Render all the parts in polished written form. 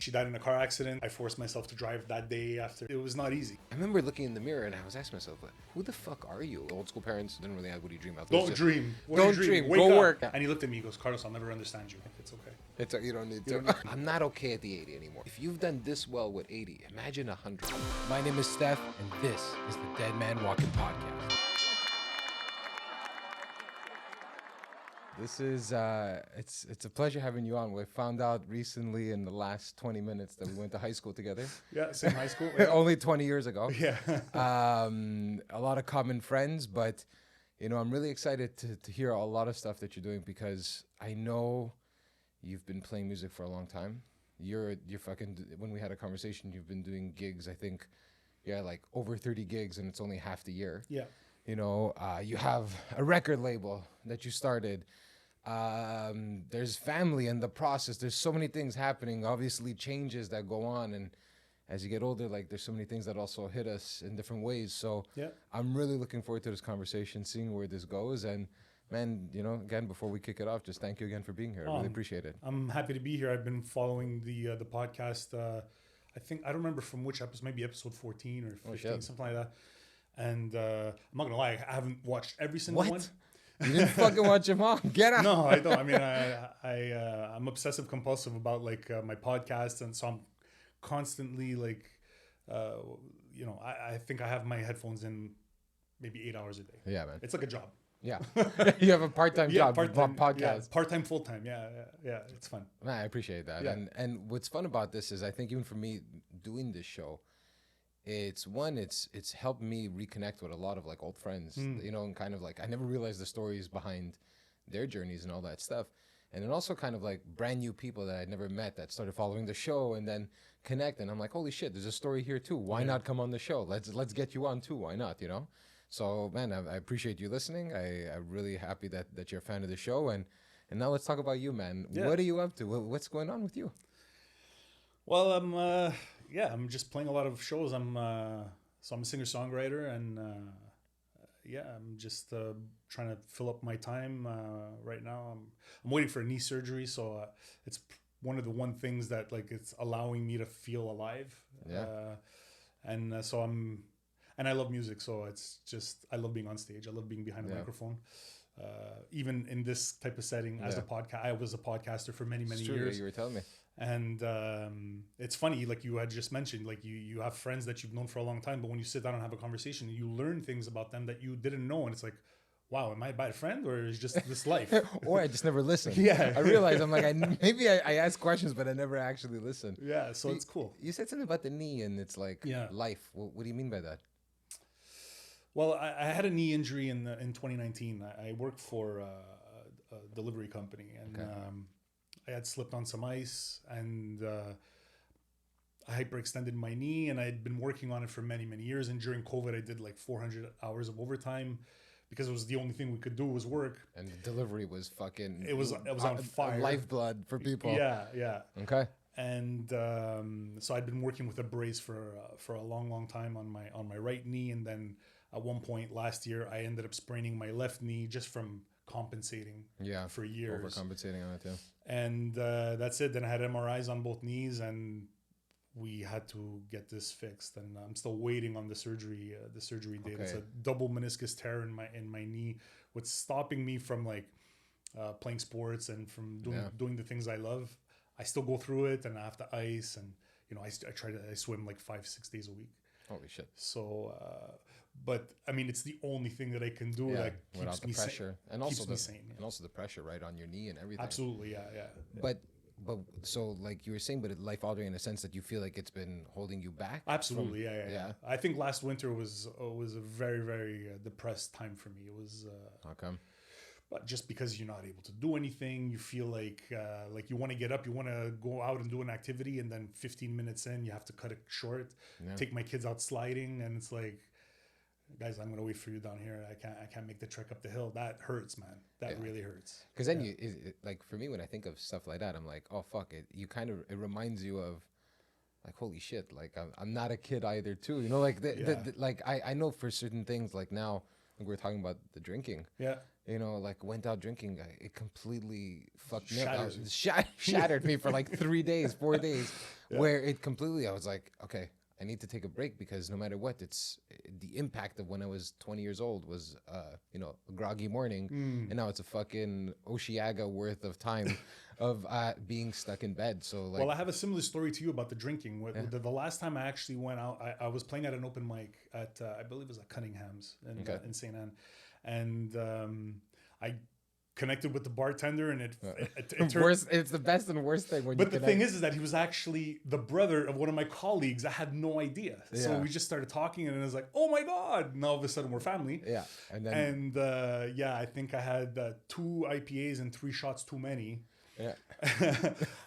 She died in a car accident. I forced myself to drive that day after. It was not easy. I remember looking in the mirror and I was asking myself, like, who the fuck are you? Old school parents didn't really have what do you dream about. Don't dream. Don't dream. Wake Go up. work. And he looked at me. He goes, Carlos, I'll never understand you. It's okay. It's you don't need to. I'm not okay at the 80 anymore. If you've done this well with 80, imagine 100. My name is Steph, and this is the Dead Man Walking Podcast. This is it's a pleasure having you on. We found out recently in the last 20 minutes that we went to high school together. Yeah, same high school. Yeah. Only 20 years ago. Yeah. A lot of common friends, but you know, I'm really excited to hear a lot of stuff that you're doing because I know you've been playing music for a long time. You're fucking, when we had a conversation, you've been doing gigs, I think, yeah, like over 30 gigs, and it's only half the year. Yeah. You know, you have a record label that you started. There's family in the process. There's so many things happening, obviously changes that go on. And as you get older, like there's so many things that also hit us in different ways. So Yeah. I'm really looking forward to this conversation, seeing where this goes. And man, you know, again, before we kick it off, just thank you again for being here. I really appreciate it. I'm happy to be here. I've been following the podcast. I think, I don't remember from which episode, maybe episode 14 or 15, something like that. And I'm not going to lie, I haven't watched every single one. You didn't fucking watch them all? Get out. No, I don't. I mean, I'm obsessive compulsive about like my podcast. And so I'm constantly like, you know, I think I have my headphones in maybe 8 hours a day. Yeah, man. It's like a job. Yeah. You have a part-time job, podcast. Yeah, part-time, full-time. Yeah. It's fun. Man, I appreciate that. Yeah. And what's fun about this is I think even for me doing this show, it's helped me reconnect with a lot of like old friends, you know, and kind of like, I never realized the stories behind their journeys and all that stuff. And then also kind of like brand new people that I'd never met that started following the show and then connect. And I'm like, holy shit, there's a story here too. Why not come on the show? Let's get you on too. Why not? You know? So man, I appreciate you listening. I'm really happy that you're a fan of the show. And now let's talk about you, man. Yeah. What are you up to? What's going on with you? Well, I'm just playing a lot of shows. I'm a singer-songwriter, and I'm just trying to fill up my time right now. I'm waiting for a knee surgery, so it's one of the things that like it's allowing me to feel alive. Yeah. And I love music, so it's just I love being on stage. I love being behind a microphone. Even in this type of setting, as a podcast, I was a podcaster for many years. You were telling me. And it's funny, like you had just mentioned, like you have friends that you've known for a long time, but when you sit down and have a conversation, you learn things about them that you didn't know, and it's like, wow, am I a bad friend or is just this life? Or I just never listened. Yeah, I realized I'm like I ask questions, but I never actually listened. Yeah, so it's cool. You said something about the knee, and it's like life. What do you mean by that? Well, I had a knee injury in 2019. I worked for a delivery company, and I had slipped on some ice, and I hyperextended my knee, and I had been working on it for many years. And during COVID, I did like 400 hours of overtime because it was the only thing we could do was work. And the delivery was fucking. It was on fire. Lifeblood for people. Yeah. Okay. And so I'd been working with a brace for a long time on my right knee, and then at one point last year, I ended up spraining my left knee just from compensating for years. Overcompensating on it, too. And that's it. Then I had MRIs on both knees, and we had to get this fixed. And I'm still waiting on the surgery date. Okay. It's a double meniscus tear in my knee, what's stopping me from like playing sports and from doing the things I love. I still go through it, and I have to ice, and you know, I swim like 5-6 days a week. Holy shit. So, but I mean, it's the only thing that I can do that keeps me pressure and also keeps me sane. And also the pressure right on your knee and everything. Absolutely, yeah. But so like you were saying, but life altering in a sense that you feel like it's been holding you back. Absolutely, yeah. I think last winter was a very depressed time for me. It was. How come? But just because you're not able to do anything, you feel like you want to get up, you want to go out and do an activity, and then 15 minutes in, you have to cut it short. Yeah. Take my kids out sliding, and it's like, guys, I'm gonna wait for you down here. I can't make the trek up the hill. That hurts, man. That really hurts. Because then like for me, when I think of stuff like that, I'm like, oh fuck it. It reminds you of like, holy shit. Like I'm not a kid either, too. You know, like like I know for certain things, like now. We're talking about the drinking. Yeah. you know, like went out drinking, it completely fucked me up. Shatters you. Shattered me for like 3 days, 4 days, Yeah. where it completely, I was like, okay, I need to take a break because no matter what, it's the impact of when I was 20 years old was, you know, a groggy morning, and now it's a fucking Oshiaga worth of time of being stuck in bed. So like, Well, I have a similar story to you about the drinking. The last time I actually went out, I was playing at an open mic at I believe it was at Cunningham's in St. Anne, and I connected with the bartender, and it turned. worst, it's the best and worst thing when But you the connect. thing is that he was actually the brother of one of my colleagues. I had no idea, so Yeah. we just started talking, and it was like, oh my god! Now all of a sudden we're family. Yeah, and then And yeah, I think I had 2 IPAs and 3 shots too many. yeah.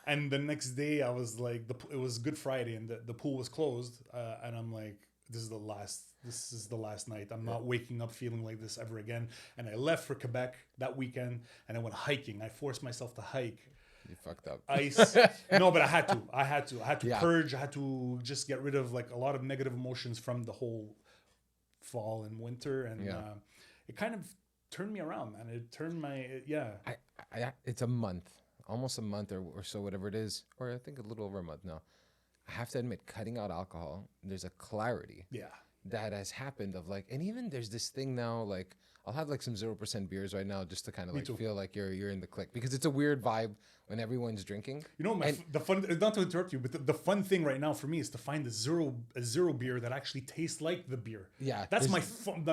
And the next day I was like, it was Good Friday, and the pool was closed, and I'm like, this is the last night. I'm not waking up feeling like this ever again. And I left for Quebec that weekend, and I went hiking. I forced myself to hike. You fucked up. Ice. No, but I had to Yeah. purge. I had to just get rid of like a lot of negative emotions from the whole fall and winter, and Yeah. it kind of turned me around, man. It turned yeah. It's a month, almost a month or so, whatever it is, or I think a little over a month now. I have to admit, cutting out alcohol, there's a clarity Yeah. that has happened of like, and even there's this thing now, like I'll have like some 0% beers right now just to kind of like too. feel like you're in the clique, because it's a weird vibe when everyone's drinking. You know, the fun, not to interrupt you, but the fun thing right now for me is to find a zero beer that actually tastes like the beer. Yeah, That's my fun.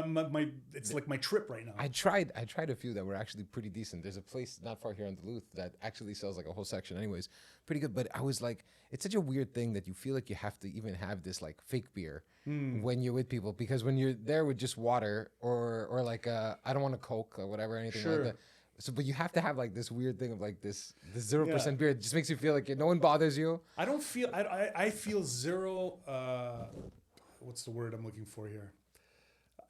It's like my trip right now. I tried a few that were actually pretty decent. There's a place not far here in Duluth that actually sells like a whole section anyways, pretty good. But I was like, it's such a weird thing that you feel like you have to even have this like fake beer when you're with people, because when you're there with just water or like I don't want a Coke or whatever, anything Sure. like that. So, but you have to have like this weird thing of like this 0% beer. It just makes you feel like no one bothers you. I don't feel. I feel zero. What's the word I'm looking for here?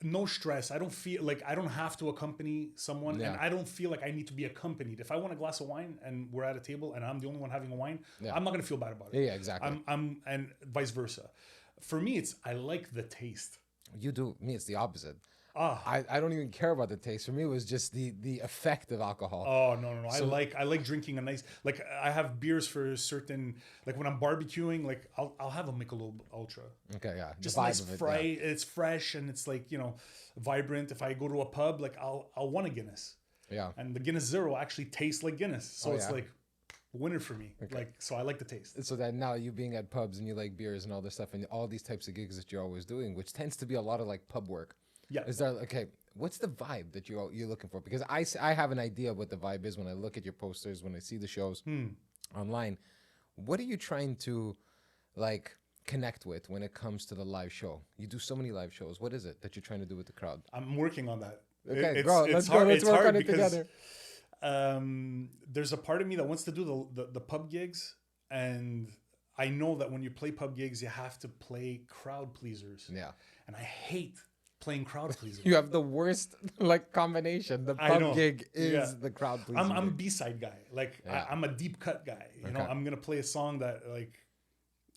No stress. I don't feel like I don't have to accompany someone, and I don't feel like I need to be accompanied. If I want a glass of wine and we're at a table and I'm the only one having a wine, I'm not gonna feel bad about it. Yeah, exactly. I'm and vice versa. For me, it's I like the taste. You do. Me, it's the opposite. I don't even care about the taste. For me, it was just the effect of alcohol. Oh no. So, I like drinking a nice, like I have beers for certain, like when I'm barbecuing, like I'll have a Michelob Ultra. Okay, yeah. Just the vibe nice of it, fry. It's fresh and it's like, you know, vibrant. If I go to a pub, like I'll want a Guinness. Yeah. And the Guinness Zero actually tastes like Guinness. So it's yeah. like winner for me. Okay. Like, so I like the taste. So that now you being at pubs and you like beers and all this stuff and all these types of gigs that you're always doing, which tends to be a lot of like pub work. Yeah. Is there, okay, what's the vibe that you're looking for? Because I have an idea of what the vibe is when I look at your posters, when I see the shows online. What are you trying to like connect with when it comes to the live show? You do so many live shows. What is it that you're trying to do with the crowd? I'm working on that. Okay, bro, let's go. Let's work on it together. There's a part of me that wants to do the pub gigs, and I know that when you play pub gigs, you have to play crowd pleasers. Yeah. And I hate playing crowd pleasers. You have the worst like combination. The pub gig is the crowd pleaser. I'm a B-side guy. Like I'm a deep cut guy. You know, I'm gonna play a song that like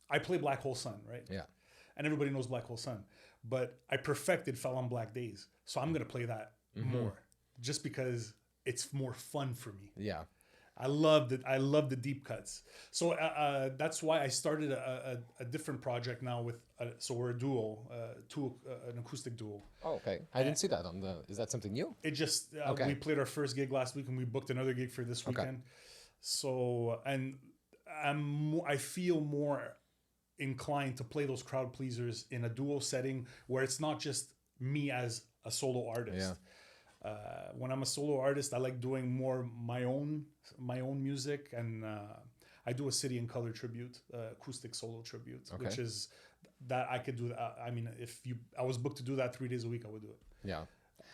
I play Black Hole Sun, right? Yeah. And everybody knows Black Hole Sun, but I perfected Fell on Black Days, so I'm gonna play that more, just because it's more fun for me. Yeah. I love the deep cuts. So that's why I started a different project now with so we're a duo, an acoustic duo. Oh, okay. I didn't see that on the. Is that something new? It just we played our first gig last week and we booked another gig for this weekend. So and I feel more inclined to play those crowd pleasers in a duo setting where it's not just me as a solo artist. Yeah. When I'm a solo artist, I like doing more my own music, and I do a City and Color tribute, acoustic solo tribute, which is that I could do that. I mean, if I was booked to do that 3 days a week, I would do it. Yeah.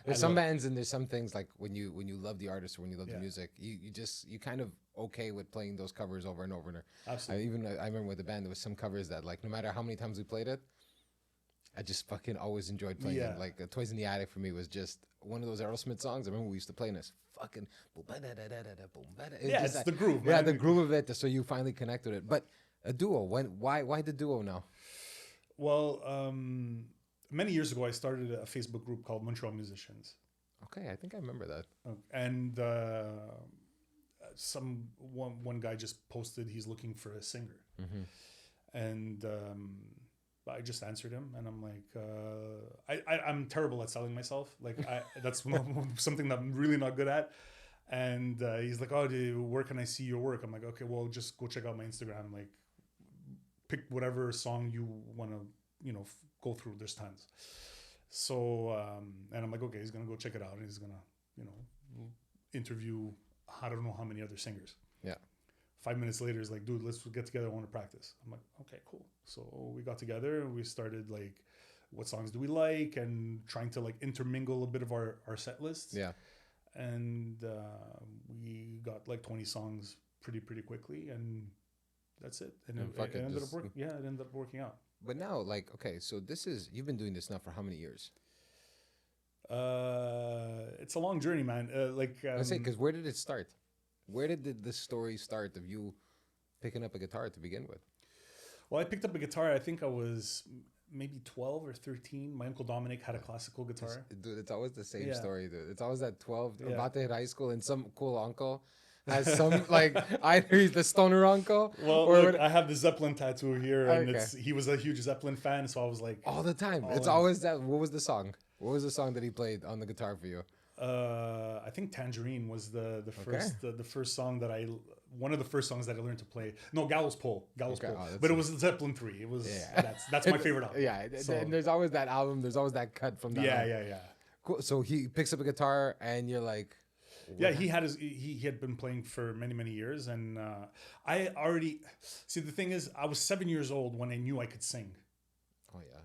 There's some bands and there's some things like when you love the artist or when you love the music, you kind of okay with playing those covers over and over and over. Absolutely. I remember with the band there was some covers that like no matter how many times we played it, I just fucking always enjoyed playing it. Like Toys in the Attic for me was just one of those Aerosmith songs. I remember we used to play in this fucking it's the groove, man. Yeah, the groove of it. So you finally connect with it. But a duo, why the duo now? Well, many years ago, I started a Facebook group called Montreal Musicians. Okay, I think I remember that. And one guy just posted he's looking for a singer, and I just answered him, and I'm like, I'm terrible at selling myself. Like that's something that I'm really not good at. And he's like, oh, where can I see your work? I'm like, okay, well, just go check out my Instagram. Like, pick whatever song you want to, go through. There's tons. So, and I'm like, okay, he's going to go check it out. And he's going to, interview, I don't know how many other singers. Yeah. 5 minutes later, he's like, dude, let's get together. I want to practice. I'm like, okay, cool. So we got together and we started like, what songs do we like? And trying to like intermingle a bit of our set lists. Yeah. And we got like 20 songs pretty quickly, and that's it. And it ended up working. Yeah, it ended up working out. But now, like, okay, so you've been doing this now for how many years? It's a long journey, man. I say, because where did it start? Where did the story start of you picking up a guitar to begin with? Well, I picked up a guitar. I think I was maybe 12 or 13. My uncle Dominic had a classical guitar. Dude, it's always the same story, dude. It's always that 12, about to hit high school, and some cool uncle has some, like, either he's the stoner uncle. Well, or look, I have the Zeppelin tattoo here, and he was a huge Zeppelin fan, so I was like... All the time. It's always that. What was the song? What was the song that he played on the guitar for you? I think Tangerine was the first song that one of the first songs that I learned to play. No, Gallows Pole. Pole. But it was Zeppelin 3. It was that's my favorite album. Yeah, so, and there's always that album. There's always that cut from that. Yeah. Cool. So he picks up a guitar, and you're like, what? Yeah, he had been playing for many years, and I already see. The thing is, I was 7 years old when I knew I could sing. Oh yeah.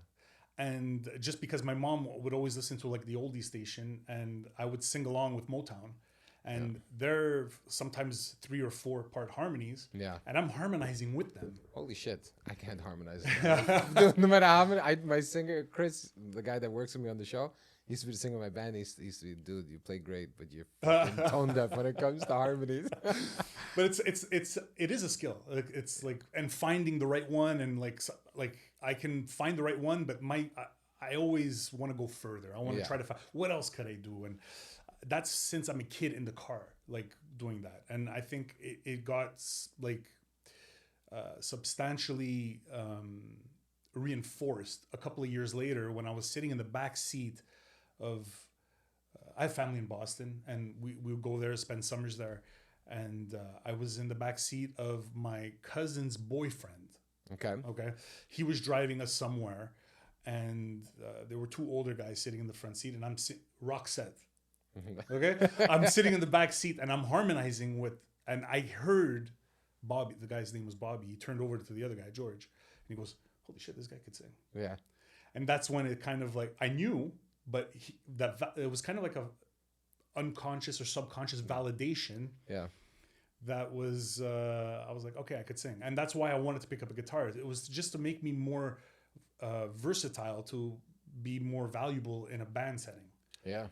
And just because my mom would always listen to like the oldie station, and I would sing along with Motown, and they're sometimes 3 or 4 part harmonies. Yeah. And I'm harmonizing with them. Holy shit. I can't harmonize. No matter how many, my singer, Chris, the guy that works with me on the show, he used to be the singer of my band. He used to be, dude, you play great, but you're fucking tone deaf when it comes to harmonies. But it is a skill. It's like, and finding the right one, and like I can find the right one, but I always want to go further. I want to try to find what else could I do, and that's since I'm a kid in the car, like doing that. And I think it got like substantially reinforced a couple of years later when I was sitting in the back seat of I have family in Boston, and we would go there, spend summers there, and I was in the back seat of my cousin's boyfriend. Okay. He was driving us somewhere, and there were 2 older guys sitting in the front seat, and I'm rock set. Okay, I'm sitting in the back seat, and I'm harmonizing with, and I heard Bobby. The guy's name was Bobby. He turned over to the other guy, George, and he goes, "Holy shit, this guy could sing." Yeah. And that's when it kind of like I knew, but it was kind of like a unconscious or subconscious validation. Yeah. That was I was like, okay, I could sing, and that's why I wanted to pick up a guitar. It was just to make me more versatile, to be more valuable in a band setting. Yeah.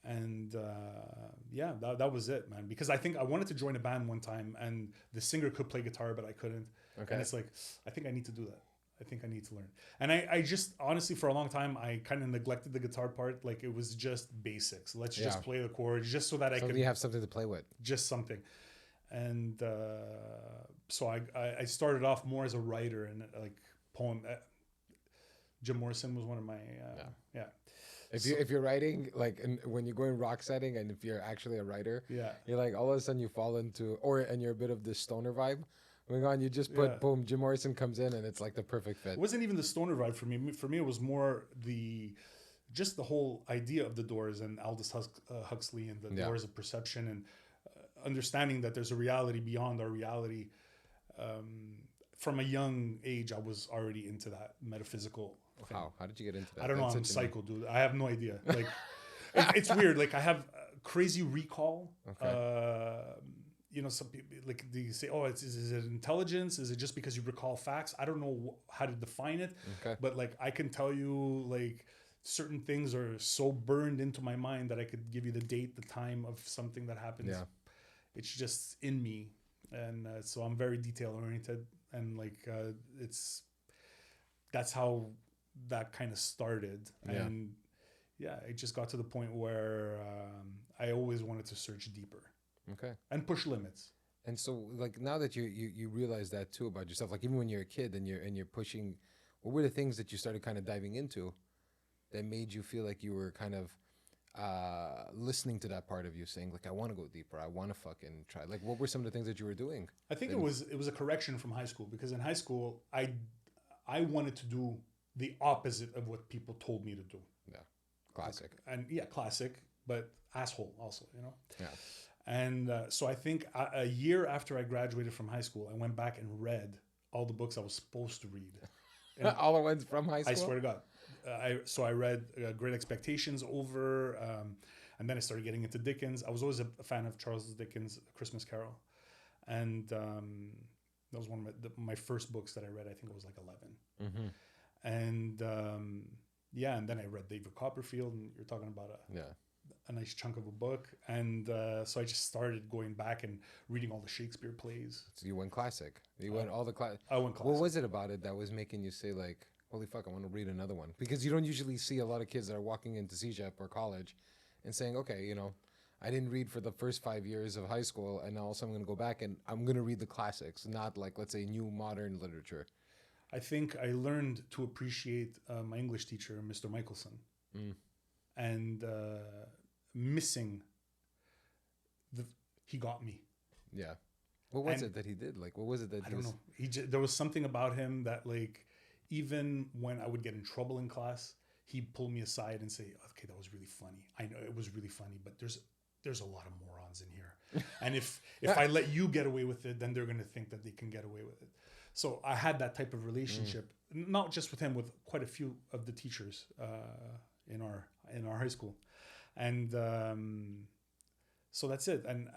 And that was it, man. Because I think I wanted to join a band one time, and the singer could play guitar, but I couldn't. Okay. And it's like, I think I need to do that. I think I need to learn. And I just, honestly, for a long time, I kind of neglected the guitar part. Like, it was just basics. Let's just play the chords, just so that I could... you have something to play with. Just something. And so I started off more as a writer, and like poem. Jim Morrison was one of my... If you're writing, like, when you're going rock setting, and if you're actually a writer, you're like, all of a sudden you fall into, and you're a bit of this stoner vibe going on, you just put, boom, Jim Morrison comes in, and it's like the perfect fit. It wasn't even the stoner vibe for me. For me, it was more just the whole idea of the Doors and Aldous Huxley and the Doors of perception, and understanding that there's a reality beyond our reality. From a young age, I was already into that metaphysical thing. How did you get into that? I don't know. I'm psycho, dude. I have no idea. Like, it's weird. Like, I have crazy recall. Some people, like, they say, "Oh, is it intelligence? Is it just because you recall facts?" I don't know how to define it. Okay. But like, I can tell you, like, certain things are so burned into my mind that I could give you the date, the time of something that happens. Yeah. It's just in me, and so I'm very detail oriented, and like that's how that kind of started. And yeah, it just got to the point where I always wanted to search deeper. Okay. And push limits. And so, like, now that you realize that too about yourself, like even when you're a kid and you're pushing, what were the things that you started kind of diving into that made you feel like you were kind of listening to that part of you saying, like, I want to go deeper, I want to fucking try. Like, what were some of the things that you were doing? I think it was a correction from high school, because in high school I wanted to do the opposite of what people told me to do. Yeah, classic. And yeah, classic, but asshole also, you know. Yeah. And so I think a year after I graduated from high school, I went back and read all the books I was supposed to read. All at once from high school? I swear to God. I read Great Expectations over, and then I started getting into Dickens. I was always a fan of Charles Dickens' Christmas Carol. And that was one of my first books that I read. I think it was like 11. Mm-hmm. And yeah, and then I read David Copperfield, and you're talking about a nice chunk of a book. And so I just started going back and reading all the Shakespeare plays. So you went classic. You went all the classic. I went classic. What was it about it that was making you say, like, holy fuck, I want to read another one? Because you don't usually see a lot of kids that are walking into CJEP or college and saying, okay, you know, I didn't read for the first 5 years of high school, and now also I'm going to go back and I'm going to read the classics, not like, let's say, new modern literature. I think I learned to appreciate my English teacher, Mr. Michelson, and missing he got me. Yeah. What was it that he did? Like, what was it that I don't know. There was something about him that, like, even when I would get in trouble in class, he'd pull me aside and say, okay, that was really funny. I know it was really funny, but there's a lot of morons in here. And if I let you get away with it, then they're going to think that they can get away with it. So I had that type of relationship, not just with him, with quite a few of the teachers in our high school. And so that's it. And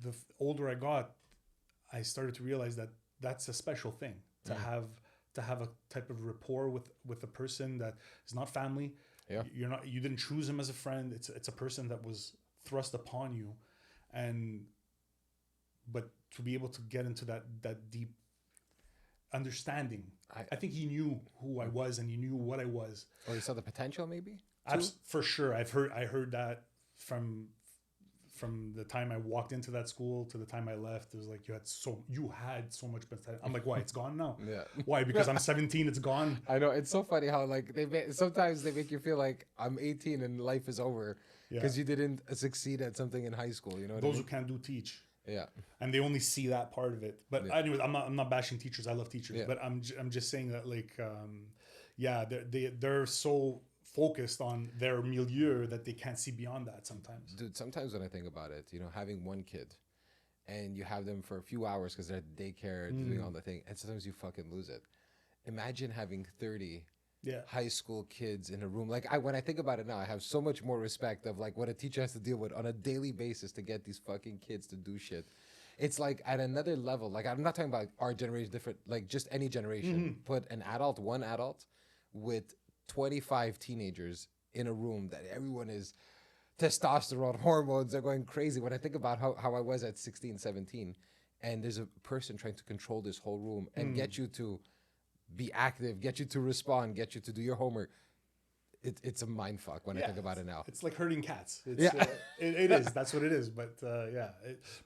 the older I got, I started to realize that that's a special thing to have a type of rapport with a person that is not family. Yeah. You didn't choose him as a friend. It's a person that was thrust upon you, but to be able to get into that deep understanding. I think he knew who I was, and he knew what I was. Or you saw the potential, maybe? For sure. I heard that from the time I walked into that school to the time I left. It was like, you had so much potential. I'm like, why? It's gone now? Yeah. Why? Because I'm 17, it's gone. I know. It's so funny how, like, sometimes they make you feel like I'm 18 and life is over because you didn't succeed at something in high school. You know what Those I mean? who can't do teach. Yeah. And they only see that part of it. But anyways, I'm not bashing teachers. I love teachers. Yeah. But I'm just saying that, like, they're so focused on their milieu that they can't see beyond that sometimes. Dude, sometimes when I think about it, you know, having one kid and you have them for a few hours because they're at daycare doing all the thing, and sometimes you fucking lose it. Imagine having 30 high school kids in a room. Like, when I think about it now, I have so much more respect of, like, what a teacher has to deal with on a daily basis to get these fucking kids to do shit. It's like at another level. Like, I'm not talking about our generation, different, like just any generation. Put one adult with 25 teenagers in a room that everyone is testosterone, hormones are going crazy. When I think about how I was at 16, 17, and there's a person trying to control this whole room and get you to be active, get you to respond, get you to do your homework. It's a mind fuck when I think about it now. It's like herding cats. It is. That's what it is. But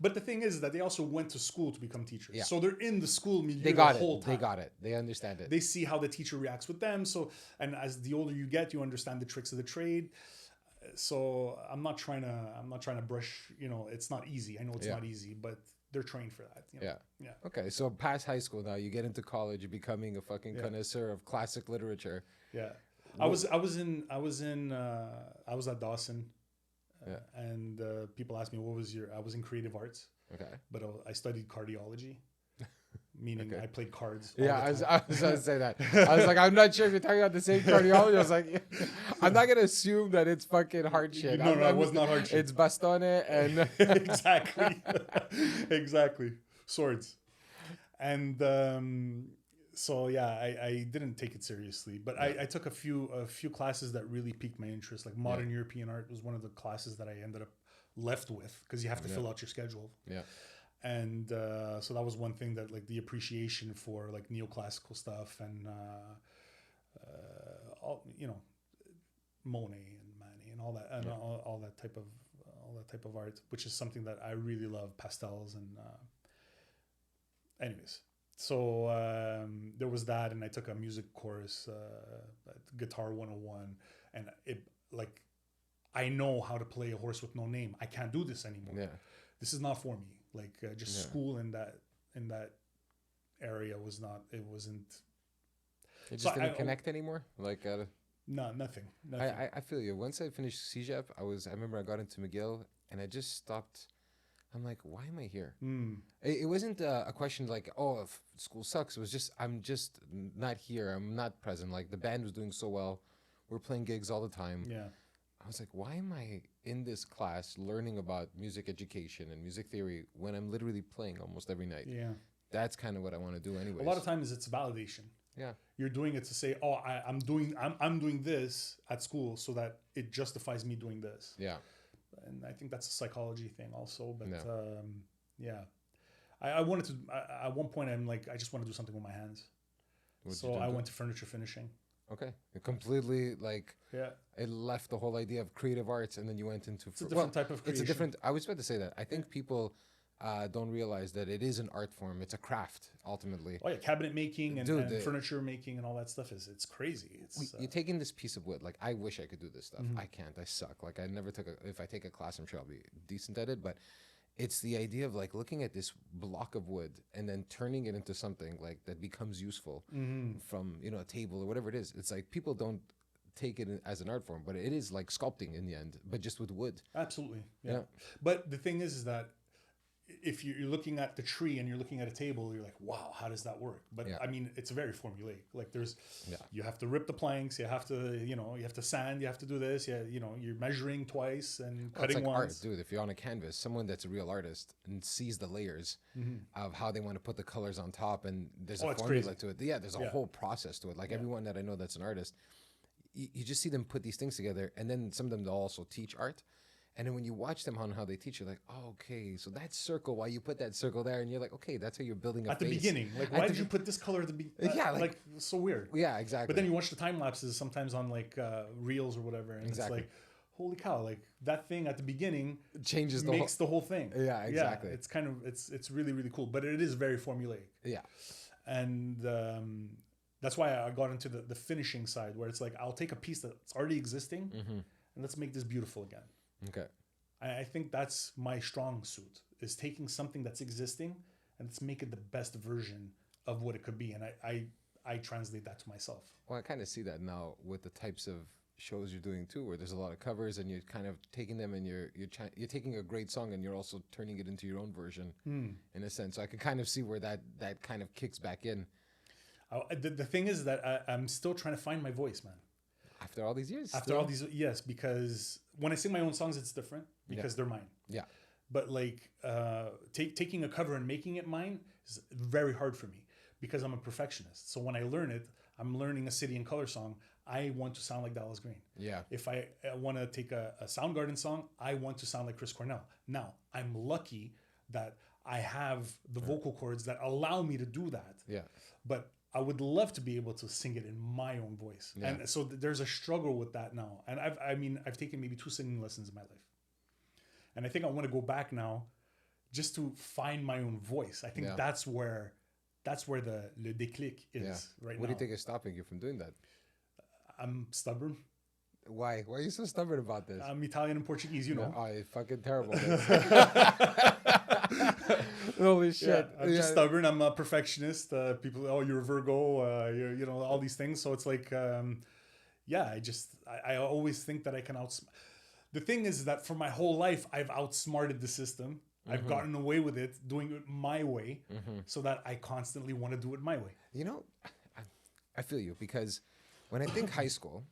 but the thing is that they also went to school to become teachers. Yeah. So they're in the school milieu the whole time. They got it. They understand it. They see how the teacher reacts with them. So, and as the older you get, you understand the tricks of the trade. So I'm not trying to brush. You know, it's not easy. I know it's not easy, but they're trained for that. You know? Yeah. Okay. So past high school now, you get into college, you're becoming a fucking connoisseur of classic literature. Yeah. I was at Dawson, and people asked me I was in creative arts. Okay. But I studied cardiology, meaning I played cards. I was going to say that. I was like, I'm not sure if you're talking about the same cardiology. I was like, I'm not going to assume that it's fucking hard shit. No, it was not hard shit. It's bastone and exactly swords, and. So yeah, I didn't take it seriously, but I took a few classes that really piqued my interest. Like modern European art was one of the classes that I ended up left with because you have to fill out your schedule. Yeah, and so that was one thing that, like, the appreciation for, like, neoclassical stuff and all, you know, Monet and Manet and all that, and all that type of art, which is something that I really love, pastels and anyways. So there was that, and I took a music course, guitar 101, and it like I know how to play a horse with no name. I can't do this anymore. Yeah. This is not for me. Like school in that area was not. It wasn't. It just didn't connect anymore. Like no, nothing. I feel you. Once I finished CJEP, I remember I got into McGill, and I just stopped. I'm like, why am I here? It wasn't a question like, oh, if school sucks. It was just, I'm just not here. I'm not present. Like, the band was doing so well. We're playing gigs all the time. Yeah. I was like, why am I in this class learning about music education and music theory when I'm literally playing almost every night? Yeah. That's kind of what I want to do anyway. A lot of times it's validation. Yeah. You're doing it to say, oh, I'm doing this at school so that it justifies me doing this. Yeah. And I think that's a psychology thing also. But No. I wanted to, at one point I'm like, I just want to do something with my hands. So I went to furniture finishing. Okay. It completely like, yeah, it left the whole idea of creative arts, and then you went into it's a different type of creation. It's a different, I was about to say that. I think people don't realize that it is an art form. It's a craft, ultimately. Oh yeah, cabinet making and furniture making and all that stuff it's crazy. It's you're taking this piece of wood. Like, I wish I could do this stuff. I can't. I suck. Like, I never took if I take a class, I'm sure I'll be decent at it. But it's the idea of like looking at this block of wood and then turning it into something like that becomes useful from, a table or whatever it is. It's like people don't take it as an art form, but it is like sculpting in the end, but just with wood. Absolutely. Yeah. But the thing is that if you're looking at the tree and you're looking at a table, you're like, wow, how does that work? But I mean, it's very formulaic. Like you have to rip the planks, you have to, you have to sand, you have to do this. Yeah. You're measuring twice and cutting it's like once. Art, dude. If you're on a canvas, someone that's a real artist and sees the layers of how they want to put the colors on top, and there's a formula to it. Yeah. There's a whole process to it. Like everyone that I know that's an artist, you just see them put these things together, and then some of them they'll also teach art. And then when you watch them on how they teach, you're like, oh, okay, so that circle, why you put that circle there? And you're like, okay, that's how you're building a at face. the beginning. Like, why did you put this color at the beginning? Yeah, like so weird. Yeah, exactly. But then you watch the time lapses sometimes on like reels or whatever, and it's like, holy cow! Like that thing at the beginning changes the whole thing. Yeah, exactly. Yeah, it's kind of it's really really cool, but it is very formulaic. Yeah, and that's why I got into the finishing side, where it's like I'll take a piece that's already existing and let's make this beautiful again. Okay. I think that's my strong suit, is taking something that's existing and let's make it the best version of what it could be. And I translate that to myself. Well, I kind of see that now with the types of shows you're doing too, where there's a lot of covers and you're kind of taking them and you're taking a great song and you're also turning it into your own version in a sense. So I can kind of see where that kind of kicks back in. The thing is that I'm still trying to find my voice, man. After all these years? After all these, yes, because when I sing my own songs, it's different because they're mine. Yeah. But like taking a cover and making it mine is very hard for me because I'm a perfectionist. So when I learn it, I'm learning a City and Color song. I want to sound like Dallas Green. Yeah. If I want to take a Soundgarden song, I want to sound like Chris Cornell. Now, I'm lucky that I have the vocal cords that allow me to do that. Yeah. But I would love to be able to sing it in my own voice. Yeah. And so there's a struggle with that now. And I've taken maybe 2 singing lessons in my life. And I think I want to go back now just to find my own voice. I think that's where the le déclic is right now. What do you think is stopping you from doing that? I'm stubborn. Why? Why are you so stubborn about this? I'm Italian and Portuguese, you know. Oh, you're fucking terrible. Holy shit. Yeah, I'm just stubborn. I'm a perfectionist. People, oh, you're a Virgo, you're, all these things. So it's like, I always think that I can The thing is that for my whole life, I've outsmarted the system. I've gotten away with it, doing it my way, so that I constantly want to do it my way. You know, I feel you, because when I think high school,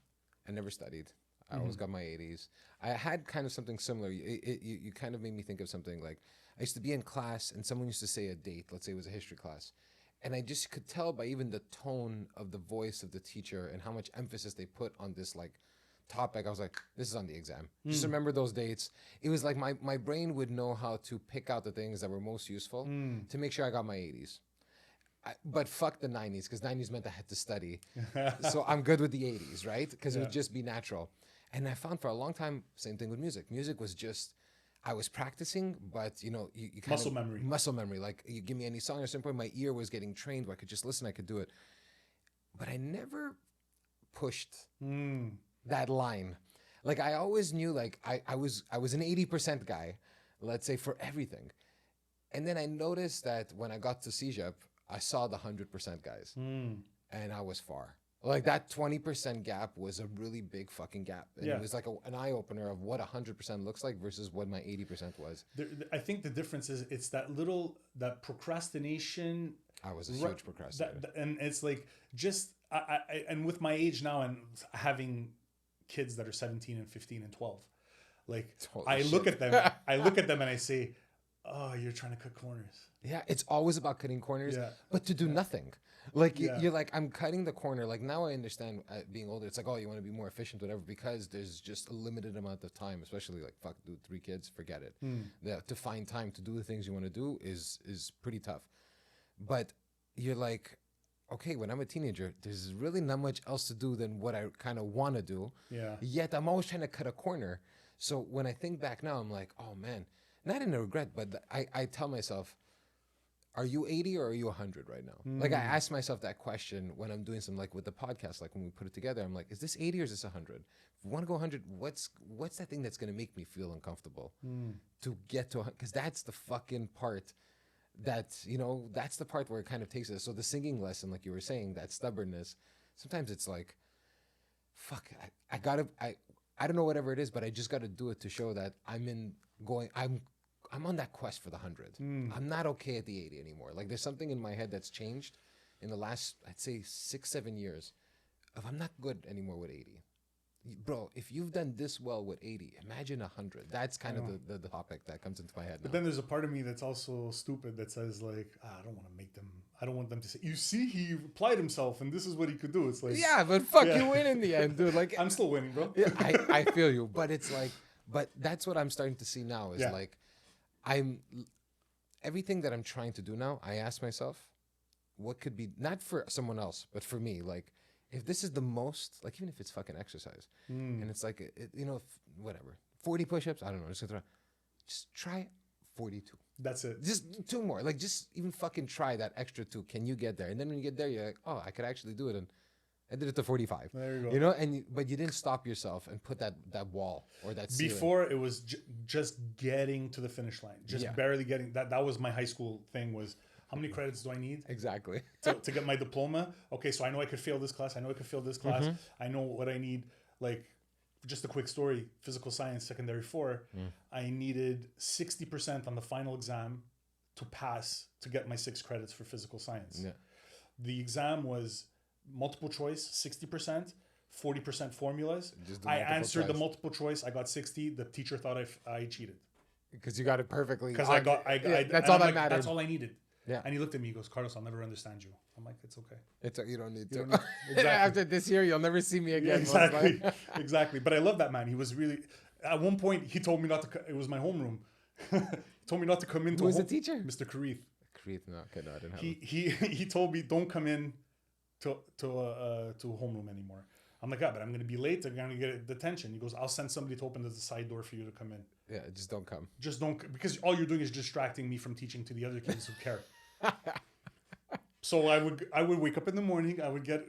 I never studied. I always got my 80s. I had kind of something similar. You kind of made me think of something like, I used to be in class and someone used to say a date. Let's say it was a history class. And I just could tell by even the tone of the voice of the teacher and how much emphasis they put on this like topic. I was like, this is on the exam. Just remember those dates. It was like my brain would know how to pick out the things that were most useful to make sure I got my 80s. But fuck the 90s, because 90s meant I had to study. So I'm good with the 80s, right? Because it would just be natural. And I found for a long time, same thing with music. Music was just, I was practicing, but you know, you kind Muscle of memory. muscle memory. Like you give me any song at a certain point, my ear was getting trained where I could just listen, I could do it. But I never pushed that line. Like I always knew, like I was an 80% guy, let's say, for everything. And then I noticed that when I got to CJEP, I saw the 100% guys, and I was far. Like that 20% gap was a really big fucking gap. And it was like an eye opener of what 100% looks like versus what my 80% was. I think the difference is it's that procrastination. I was a huge procrastinator. And it's like just, and with my age now and having kids that are 17 and 15 and 12, like I look at them and I say, oh, you're trying to cut corners. Yeah, it's always about cutting corners, but to do nothing. Like you're like, I'm cutting the corner. Like now I understand being older. It's like, oh, you want to be more efficient, whatever, because there's just a limited amount of time, especially like, fuck, dude, 3 kids, forget it. To find time to do the things you want to do is pretty tough. But you're like, okay, when I'm a teenager, there's really not much else to do than what I kind of want to do. Yeah. Yet I'm always trying to cut a corner. So when I think back now, I'm like, oh man, not in a regret, but I tell myself, are you 80 or are you 100 right now? Like I ask myself that question when I'm doing something like with the podcast, like when we put it together, I'm like, is this 80 or is this 100? If we want to go 100, what's that thing that's going to make me feel uncomfortable to get to, because that's the fucking part that, you know, that's the part where it kind of takes us. So the singing lesson, like you were saying, that stubbornness, sometimes it's like, fuck, I don't know whatever it is, but I just got to do it to show that I'm on that quest for the 100. I'm not okay at the 80 anymore. Like there's something in my head that's changed in the last, I'd say 6-7 years of I'm not good anymore with 80. Bro, if you've done this well with 80, imagine 100. That's kind of the topic that comes into my head now. But then there's a part of me that's also stupid that says like, I don't want them to say, you see, he applied himself and this is what he could do. It's like, yeah, but fuck, you win in the end, dude. Like I'm still winning, bro. Yeah, I feel you. But it's like, but that's what I'm starting to see now is like, everything that I'm trying to do now, I ask myself, what could be, not for someone else, but for me, like, if this is the most, like, even if it's fucking exercise, and it's like, whatever, 40 push-ups, I don't know, just try 42. That's it. Just 2 more. Like, just even fucking try that extra 2. Can you get there? And then when you get there, you're like, oh, I could actually do it. And I did it to 45. There you go. You know, but you didn't stop yourself and put that wall or that ceiling. Before it was just getting to the finish line, just barely getting that. That was my high school thing. Was how many credits do I need exactly to get my diploma? Okay, so I know I could fail this class. I know I could fail this class. I know what I need. Like, just a quick story: physical science, secondary 4. I needed 60% on the final exam to pass to get my 6 credits for physical science. Yeah. The exam was multiple choice, 60%, 40% formulas. I answered the multiple choice. I got 60. The teacher thought I cheated because you got it perfectly. Because I that's all that mattered. That's all I needed. Yeah. And he looked at me. He goes, "Carlos, I'll never understand you." I'm like, "It's okay. You don't need to." Exactly. After this year, you'll never see me again. Exactly. Exactly. But I love that man. He was really. At one point, he told me not to. It was my homeroom. He told me not to come into. Who was the teacher? Mr. Karith. No, okay, no, I didn't have him. He told me don't come in to a homeroom anymore. I'm like, but I'm going to be late. I'm going to get detention. He goes, I'll send somebody to open the side door for you to come in. Yeah, just don't come. Just don't, because all you're doing is distracting me from teaching to the other kids who care. So I would wake up in the morning. I would get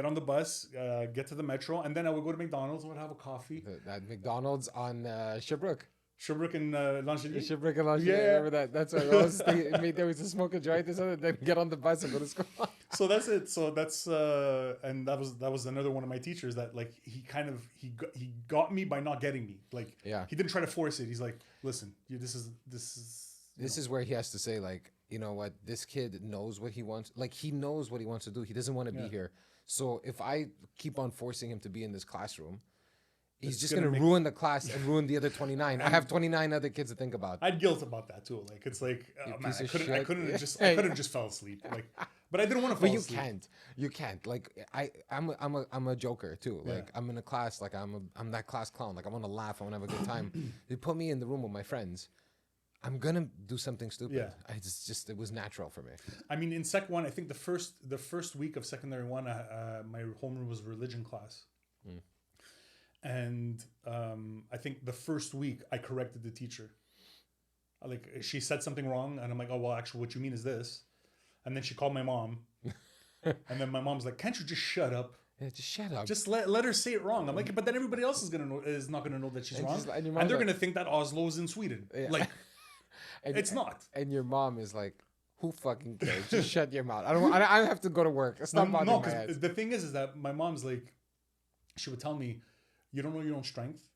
on the bus, get to the metro, and then I would go to McDonald's. I would have a coffee. That McDonald's on Sherbrooke. Sherbrooke and Lingerie? Sherbrooke and Lingerie, I remember that. That's what I was thinking. There was a smoke a joint or something, then get on the bus and go to school. So that's it. So that's, and that was another one of my teachers that like, he got me by not getting me. Like, he didn't try to force it. He's like, listen, this is where he has to say like, you know what, this kid knows what he wants. Like he knows what he wants to do. He doesn't want to be here. So if I keep on forcing him to be in this classroom, he's just going to ruin the class and ruin the other 29. I have 29 other kids to think about. I had guilt about that too. Like, it's like, man, I couldn't have just fell asleep. Like, but I didn't want to fall asleep. But you can't. Like, I'm a joker too. Like, I'm in a class. Like, I'm that class clown. Like, I want to laugh. I want to have a good time. You put me in the room with my friends, I'm gonna do something stupid. Yeah. It was natural for me. I mean, in Sec 1, I think the first week of secondary 1, my homeroom was religion class. And I think the first week I corrected the teacher. Like she said something wrong, and I'm like, oh well, actually, what you mean is this. And then she called my mom, and then my mom's like, can't you just shut up? Yeah, just shut up. Just let her say it wrong. I'm like, but then everybody else is not gonna know that she's wrong, and they're gonna think that Oslo's in Sweden. Yeah. Like, and, it's not. And your mom is like, who fucking cares? Just shut your mouth. I have to go to work. It's not bothering my head. The thing is that my mom's like, she would tell me, you don't know your own strength.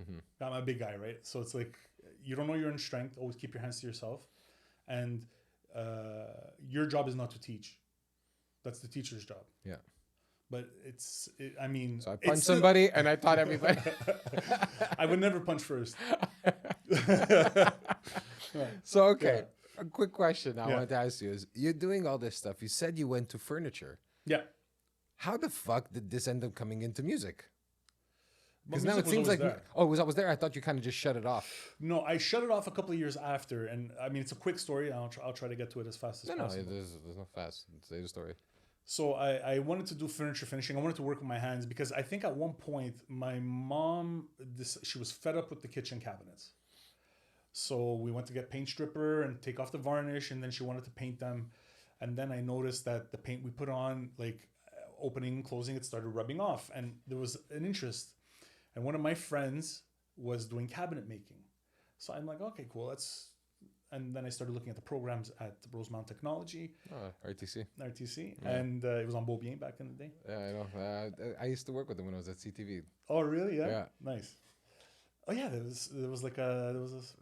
Mm-hmm. I'm a big guy, right? So it's like, you don't know your own strength. Always keep your hands to yourself, and your job is not to teach. That's the teacher's job. Yeah. But I mean... So I punched somebody and I taught everybody. I would never punch first. So, okay. Yeah. A quick question I wanted to ask you is, you're doing all this stuff. You said you went to furniture. Yeah. How the fuck did this end up coming into music? Because now it seems like... There. Oh, it was always there? I thought you kind of just shut it off. No, I shut it off a couple of years after. And I mean, it's a quick story. I'll try to get to it as fast as possible. No, there's no fast. Say the story. So I wanted to do furniture finishing. I wanted to work with my hands because I think at one point my mom, she was fed up with the kitchen cabinets. So we went to get paint stripper and take off the varnish, and then she wanted to paint them. And then I noticed that the paint we put on, like opening and closing, it started rubbing off, and there was an interest. And one of my friends was doing cabinet making. So I'm like, okay, cool. And then I started looking at the programs at Rosemount Technology. RTC. Yeah. And it was on Beaubien back in the day. Yeah, I know. I used to work with them when I was at CTV. Oh, really? Yeah. Nice. Oh, yeah. There was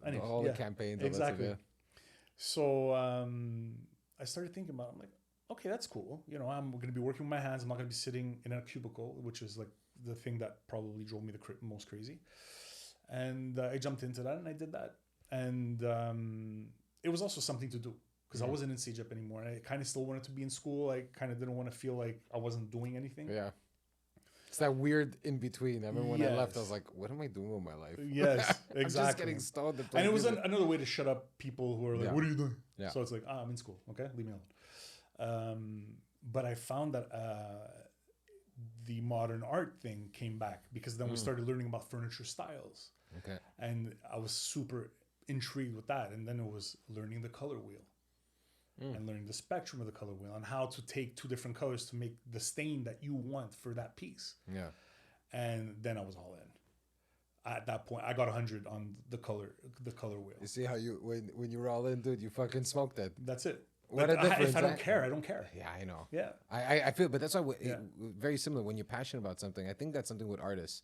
anyway, all the campaigns. Exactly. All that stuff, So I started thinking about it. I'm like, okay, that's cool. You know, I'm going to be working with my hands. I'm not going to be sitting in a cubicle, which is like the thing that probably drove me the most crazy. And I jumped into that and I did that. And it was also something to do because I wasn't in CEGEP anymore. And I kind of still wanted to be in school. I kind of didn't want to feel like I wasn't doing anything. Yeah. It's that weird in between. I remember when I left, I was like, what am I doing with my life? Yes, exactly. I'm just getting stoned. And it was another way to shut up people who are like, what are you doing? Yeah. So it's like, I'm in school. Okay, leave me alone. But I found that the modern art thing came back because then we started learning about furniture styles. Okay. And I was super intrigued with that. And then it was learning the color wheel and learning the spectrum of the color wheel and how to take two different colors to make the stain that you want for that piece. Yeah. And then I was all in. At that point, I got 100 on the color wheel. You see how when you were all in, dude, you fucking smoked it. That's it. What a difference. If I don't care, I don't care. Yeah, I know. Yeah. I feel, but that's why very similar when you're passionate about something. I think that's something with artists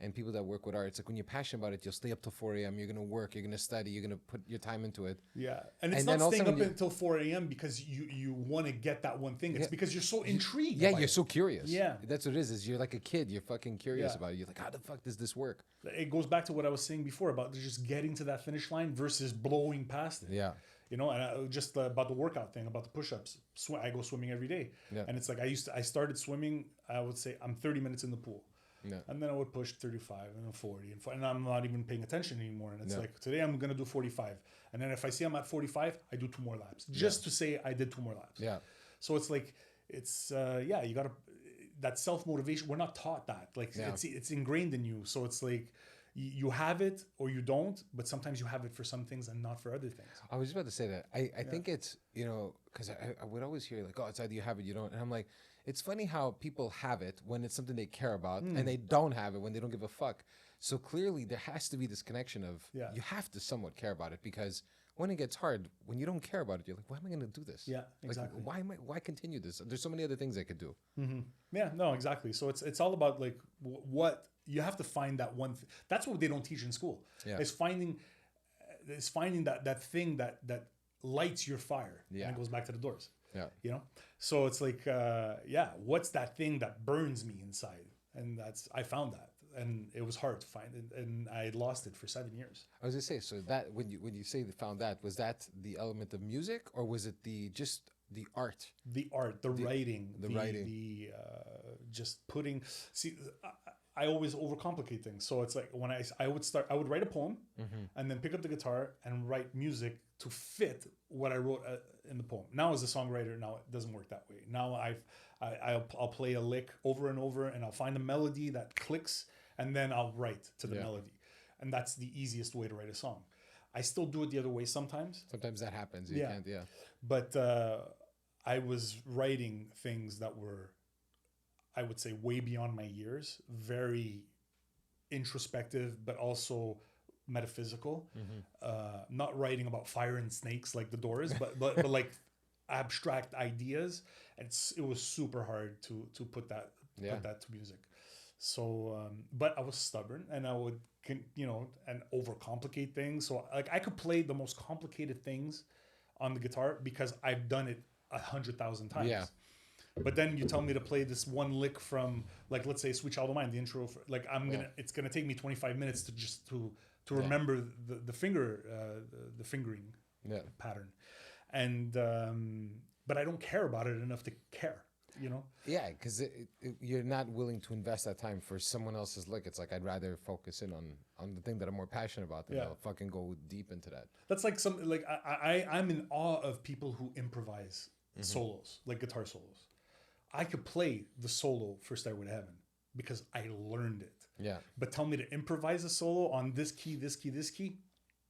and people that work with art. It's like when you're passionate about it, you'll stay up till 4 a.m. You're going to work. You're going to study. You're going to put your time into it. Yeah. And it's not staying up until 4 a.m. because you want to get that one thing. It's because you're so intrigued. Yeah, you're so curious. Yeah. That's what it is you're like a kid. You're fucking curious about it. You're like, how the fuck does this work? It goes back to what I was saying before about just getting to that finish line versus blowing past it. Yeah. You know, and just about the workout thing, about the push-ups. I go swimming every day. Yeah. And it's like I started swimming, I would say I'm 30 minutes in the pool. Yeah. And then I would push 35 and then 40 and I'm not even paying attention anymore. And it's like, today I'm going to do 45. And then if I see I'm at 45, I do 2 more laps just to say I did 2 more laps. Yeah. So it's like, it's, you got to, that self-motivation, we're not taught that. Like it's ingrained in you. So it's like, you have it or you don't, but sometimes you have it for some things and not for other things. I was just about to say that. I think it's, you know, because I would always hear like, oh, it's either you have it, you don't. And I'm like, it's funny how people have it when it's something they care about and they don't have it when they don't give a fuck. So clearly there has to be this connection of you have to somewhat care about it because when it gets hard, when you don't care about it, you're like, why am I going to do this? Yeah, exactly. Like, why continue this? There's so many other things I could do. Mm-hmm. Yeah, no, exactly. So it's all about like what you have to find that one. That's what they don't teach in school. Yeah. It's finding that thing that lights your fire. Yeah. And it goes back to the doors. Yeah. You know? So it's like, what's that thing that burns me inside? And I found that. And it was hard to find it, and I lost it for 7 years. I was gonna say, so that when you say they found that, was that the element of music, or was it just the art? The art, the writing, just putting. See, I always overcomplicate things. So it's like when I would write a poem, and then pick up the guitar and write music to fit what I wrote in the poem. Now as a songwriter, now it doesn't work that way. Now I'll play a lick over and over, and I'll find a melody that clicks. and then I'll write to the melody, and that's the easiest way to write a song. I still do it the other way sometimes. Sometimes that happens. You can't. Yeah. But I was writing things that were, I would say, way beyond my years, very introspective, but also metaphysical. Not writing about fire and snakes like the Doors, but like abstract ideas. And it was super hard to put that to music. So, but I was stubborn, and I would, and overcomplicate things. So like I could play the most complicated things on the guitar because I've done it 100,000 times. Yeah. But then you tell me to play this one lick from, like, let's say Sweet Child O' Mine, the intro. Like it's gonna take me 25 minutes to remember the fingering pattern, and but I don't care about it enough to care. Yeah, because you're not willing to invest that time for someone else's lick. It's like I'd rather focus in on the thing that I'm more passionate about than I'll fucking go deep into that. That's like something like I'm in awe of people who improvise solos, like guitar solos. I could play the solo for Stairway to Heaven because I learned it. Yeah. But tell me to improvise a solo on this key, this key, this key,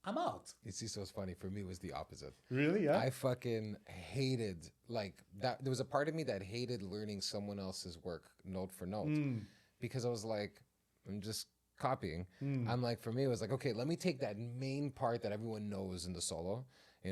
I'm out. You see, so it's funny. For me, it was the opposite. Really? Yeah. I fucking hated like that. There was a part of me that hated learning someone else's work note for note because I was like, I'm just copying. I'm like, for me, it was like, okay, let me take that main part that everyone knows in the solo. Right?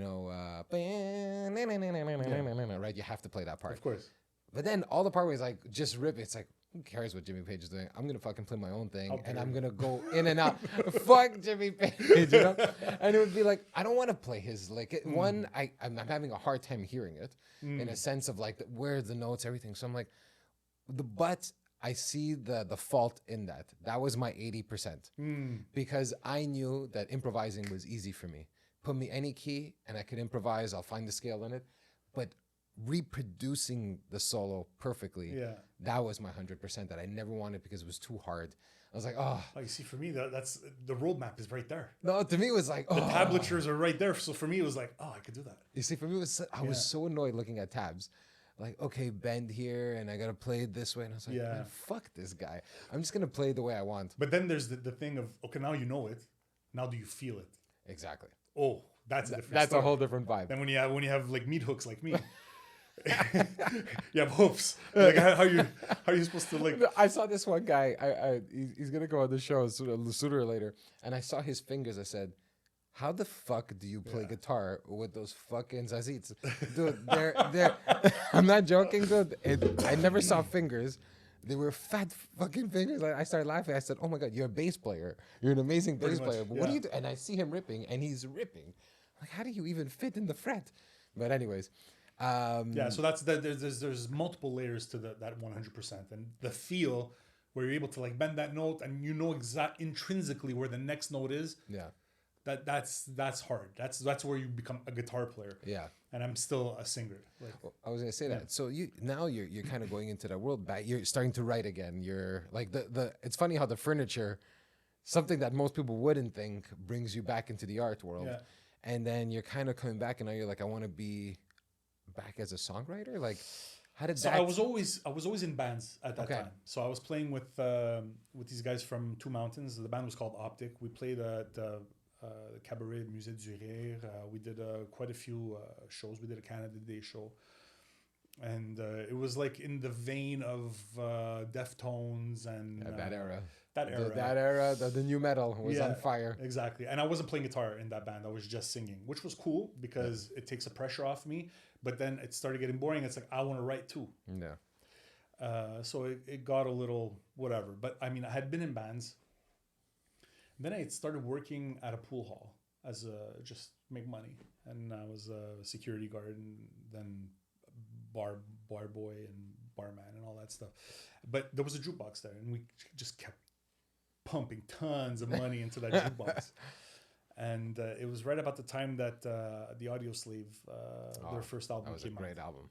You have to play that part. Of course. But then all the part was like just rip. It's like, who cares what Jimmy Page is doing? I'm gonna fucking play my own thing, and I'm gonna go in and out. Fuck Jimmy Page, And it would be like, I don't want to play his like one. I'm having a hard time hearing it in a sense of like where the notes, everything. So I'm like, but I see the fault in that. That was my 80% because I knew that improvising was easy for me. Put me any key and I could improvise. I'll find the scale in it, but reproducing the solo perfectly, that was my 100% that I never wanted because it was too hard. I was like, oh, you see, for me, that's the roadmap is right there. No, to me it was like, the tablatures are right there. So for me, it was like, I could do that. You see, for me, I was so annoyed looking at tabs. Like, okay, bend here, and I gotta play it this way, and I was like, man, fuck this guy. I'm just gonna play the way I want. But then there's the thing of, okay, now you know it. Now do you feel it? Exactly. Oh, that's a different. That's story. A whole different vibe. Then when you have like meat hooks like me. You have hopes. Like how you supposed to like? I saw this one guy. He's gonna go on the show sooner or later, and I saw his fingers. I said, "How the fuck do you play guitar with those fucking zazits, dude? They're. I'm not joking, dude. I never saw fingers. They were fat fucking fingers. I started laughing. I said, "Oh my god, you're a bass player. You're an amazing bass player. But what do you do?" And I see him ripping, and he's ripping. Like, how do you even fit in the fret? But anyways. So that's there's multiple layers to that 100%, and the feel where you're able to like bend that note and you know intrinsically where the next note is. Yeah, that's hard. That's where you become a guitar player. Yeah, and I'm still a singer. Like, I was gonna say that. So you're kind of going into that world back. You're starting to write again. You're like the. It's funny how the furniture, something that most people wouldn't think, brings you back into the art world, and then you're kind of coming back, and now you're like, I want to be back as a songwriter. Like, how did that? I was always in bands at that time. So I was playing with these guys from Two Mountains. The band was called Optic. We played at the Cabaret Musée du Rire. We did quite a few shows. We did a Canada Day show, and it was like in the vein of Deftones and that era. The new metal was on fire. Exactly. And I wasn't playing guitar in that band. I was just singing, which was cool because it takes the pressure off me. But then it started getting boring. It's like, I want to write too. Yeah. So it got a little whatever. But I mean, I had been in bands. Then I started working at a pool hall as just make money. And I was a security guard and then bar boy and barman and all that stuff. But there was a jukebox there and we just kept pumping tons of money into that jukebox. And it was right about the time that the Audio Slave, their first album came out. That was a great album.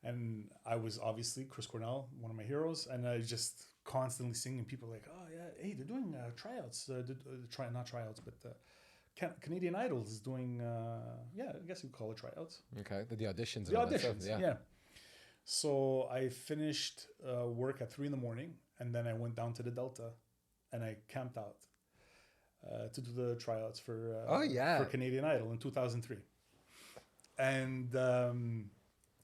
And I was obviously Chris Cornell, one of my heroes, and I just constantly singing. People were like, oh yeah, hey, they're doing tryouts. Not tryouts, but Canadian Idol is doing, I guess you'd call it tryouts. Okay, the auditions. The auditions, yeah. So I finished work at 3 a.m, and then I went down to the Delta and I camped out to do the tryouts for for Canadian Idol in 2003. And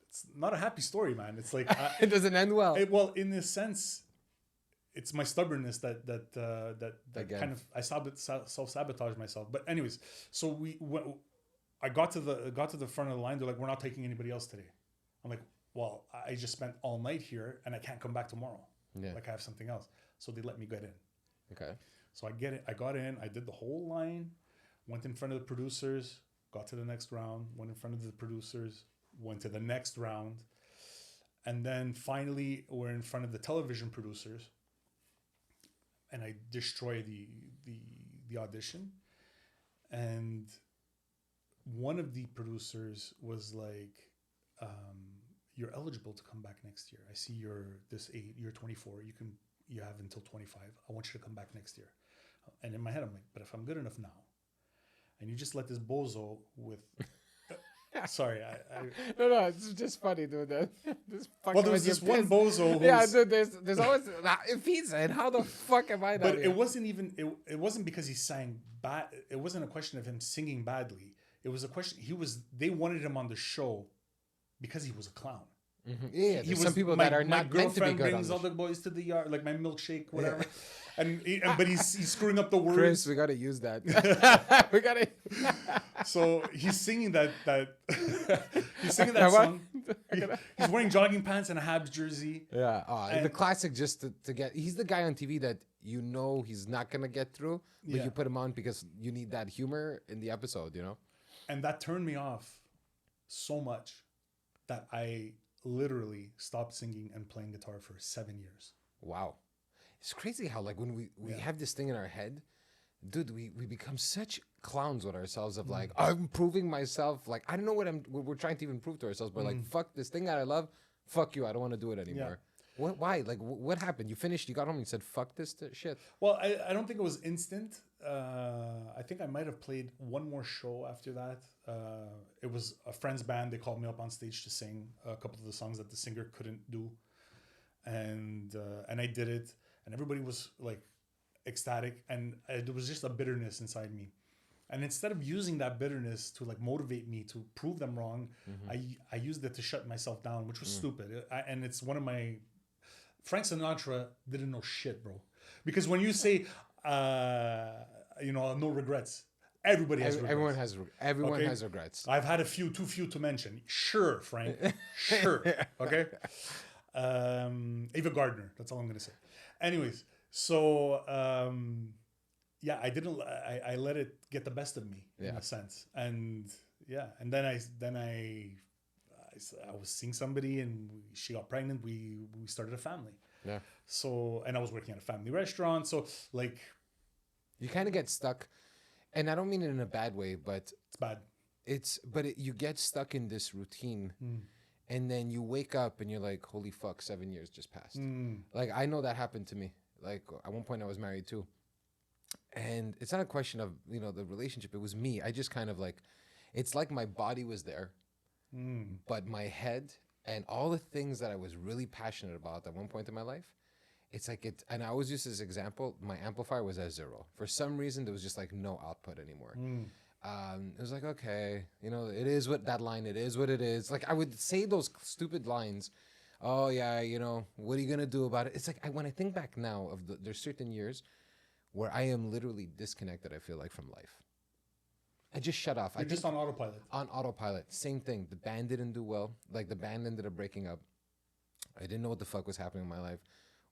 it's not a happy story, man. It's like it doesnent end well. Well, in this sense, it's my stubbornness that kind of I self-sabotage myself. But anyways, so I got to the front of the line. They're like, we're not taking anybody else today. I'm like, well, I just spent all night here and I can't come back tomorrow. Yeah. Like I have something else. So they let me get in. Okay. So I got in. I did the whole line, went in front of the producers, got to the next round, went in front of the producers, went to the next round. And then finally we're in front of the television producers. And I destroy the audition. And one of the producers was like, you're eligible to come back next year. I see you're this age, you're 24. You have until 25. I want you to come back next year. And in my head, I'm like, but if I'm good enough now, and you just let this bozo with, sorry, no, it's just funny, dude. Well, there was this one bozo. Dude, there's always if he said, how the fuck am I? But it wasn't even. It wasn't because he sang bad. It wasn't a question of him singing badly. It was a question. They wanted him on the show because he was a clown. Mm-hmm. Yeah, there's some people that are not meant to be good. My girlfriend brings all the boys to the yard, like my milkshake, whatever. Yeah. But he's screwing up the words. Chris, we gotta use that. We gotta. So he's singing that he's singing that song. He's wearing jogging pants and a Habs jersey. Yeah, the classic. Just to get, he's the guy on TV that you know he's not gonna get through, but you put him on because you need that humor in the episode, you know. And that turned me off so much that I literally stopped singing and playing guitar for 7 years. Wow. It's crazy how like when we have this thing in our head, dude, we become such clowns with ourselves of like, I'm proving myself. Like, I don't know what we're trying to even prove to ourselves, but like, fuck this thing that I love. Fuck you. I don't want to do it anymore. Yeah. Why? Like, what happened? You finished, you got home and you said, fuck this shit. Well, I don't think it was instant. I think I might have played one more show after that. It was a friend's band. They called me up on stage to sing a couple of the songs that the singer couldn't do. And I did it. And everybody was like ecstatic. And there was just a bitterness inside me. And instead of using that bitterness to like motivate me to prove them wrong, I used it to shut myself down, which was stupid. And it's one of my... Frank Sinatra didn't know shit, bro. Because when you say, no regrets, everybody has regrets. Everyone has regrets. I've had too few to mention. Sure, Frank. Sure. Okay. Ava Gardner. That's all I'm going to say. Anyways, so I let it get the best of me in a sense. And and then I was seeing somebody and she got pregnant. We started a family. Yeah. So, and I was working at a family restaurant. So like, you kind of get stuck, and I don't mean it in a bad way, but it's bad. You get stuck in this routine, and then you wake up and you're like, holy fuck, 7 years just passed. Like, I know that happened to me. Like, at one point I was married too. And it's not a question of, the relationship. It was me. I just kind of like, it's like my body was there, but my head and all the things that I was really passionate about at one point in my life, it's like it. And I always use this example. My amplifier was at 0. For some reason, there was just like no output anymore. It was like, okay, it is what that line, it is what it is. Like, I would say those stupid lines. Oh yeah, what are you going to do about it? It's like, when I think back now there's certain years where I am literally disconnected, I feel like, from life. I just shut off. You're just on autopilot. On autopilot. Same thing. The band didn't do well. Like, the band ended up breaking up. I didn't know what the fuck was happening in my life.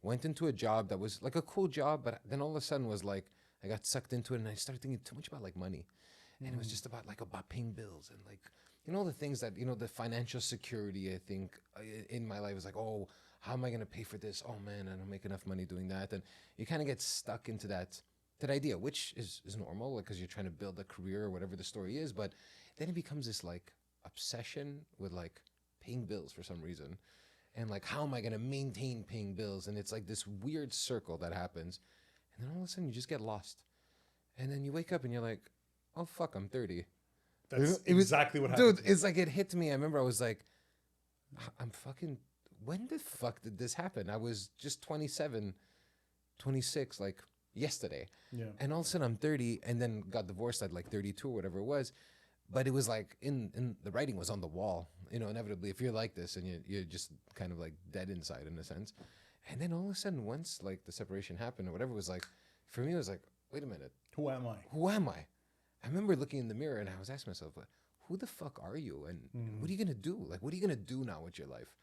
Went into a job that was like a cool job, but then all of a sudden was like, I got sucked into it and I started thinking too much about like money. And it was just about paying bills and like, the things that, the financial security, I think, in my life was like, oh, how am I going to pay for this? Oh man, I don't make enough money doing that. And you kind of get stuck into that idea, which is normal, like, because you're trying to build a career or whatever the story is. But then it becomes this like obsession with like paying bills for some reason. And like, how am I going to maintain paying bills? And it's like this weird circle that happens. And then all of a sudden you just get lost. And then you wake up and you're like, oh, fuck, I'm 30. That's exactly what happened. Dude, it's like it hit me. I remember I was like, I'm fucking, when the fuck did this happen? I was just 27, 26. Like, yesterday. Yeah. And all of a sudden I'm 30 and then got divorced at like 32 or whatever it was. But it was like in the writing was on the wall, inevitably, if you're like this and you're just kind of like dead inside in a sense. And then all of a sudden, once like the separation happened or whatever, it was like, for me, it was like, wait a minute. Who am I? Who am I? I remember looking in the mirror and I was asking myself, who the fuck are you? And what are you going to do? Like, what are you going to do now with your life?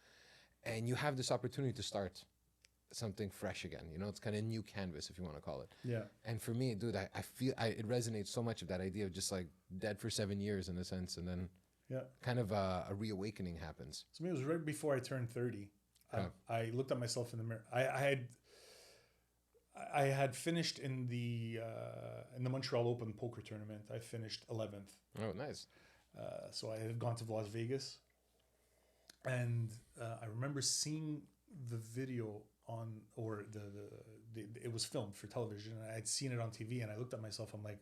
And you have this opportunity to start something fresh again. It's kind of new canvas, if you want to call it. Yeah. And for me, dude, I feel it resonates so much of that idea of just like dead for 7 years in a sense. And then kind of a reawakening happens. So me, it was right before I turned 30. I looked at myself in the mirror. I had finished in the Montreal Open poker tournament. I finished 11th. Oh, nice. So I had gone to Las Vegas, and I remember seeing the video it was filmed for television, and I'd seen it on TV, and I looked at myself. I'm like,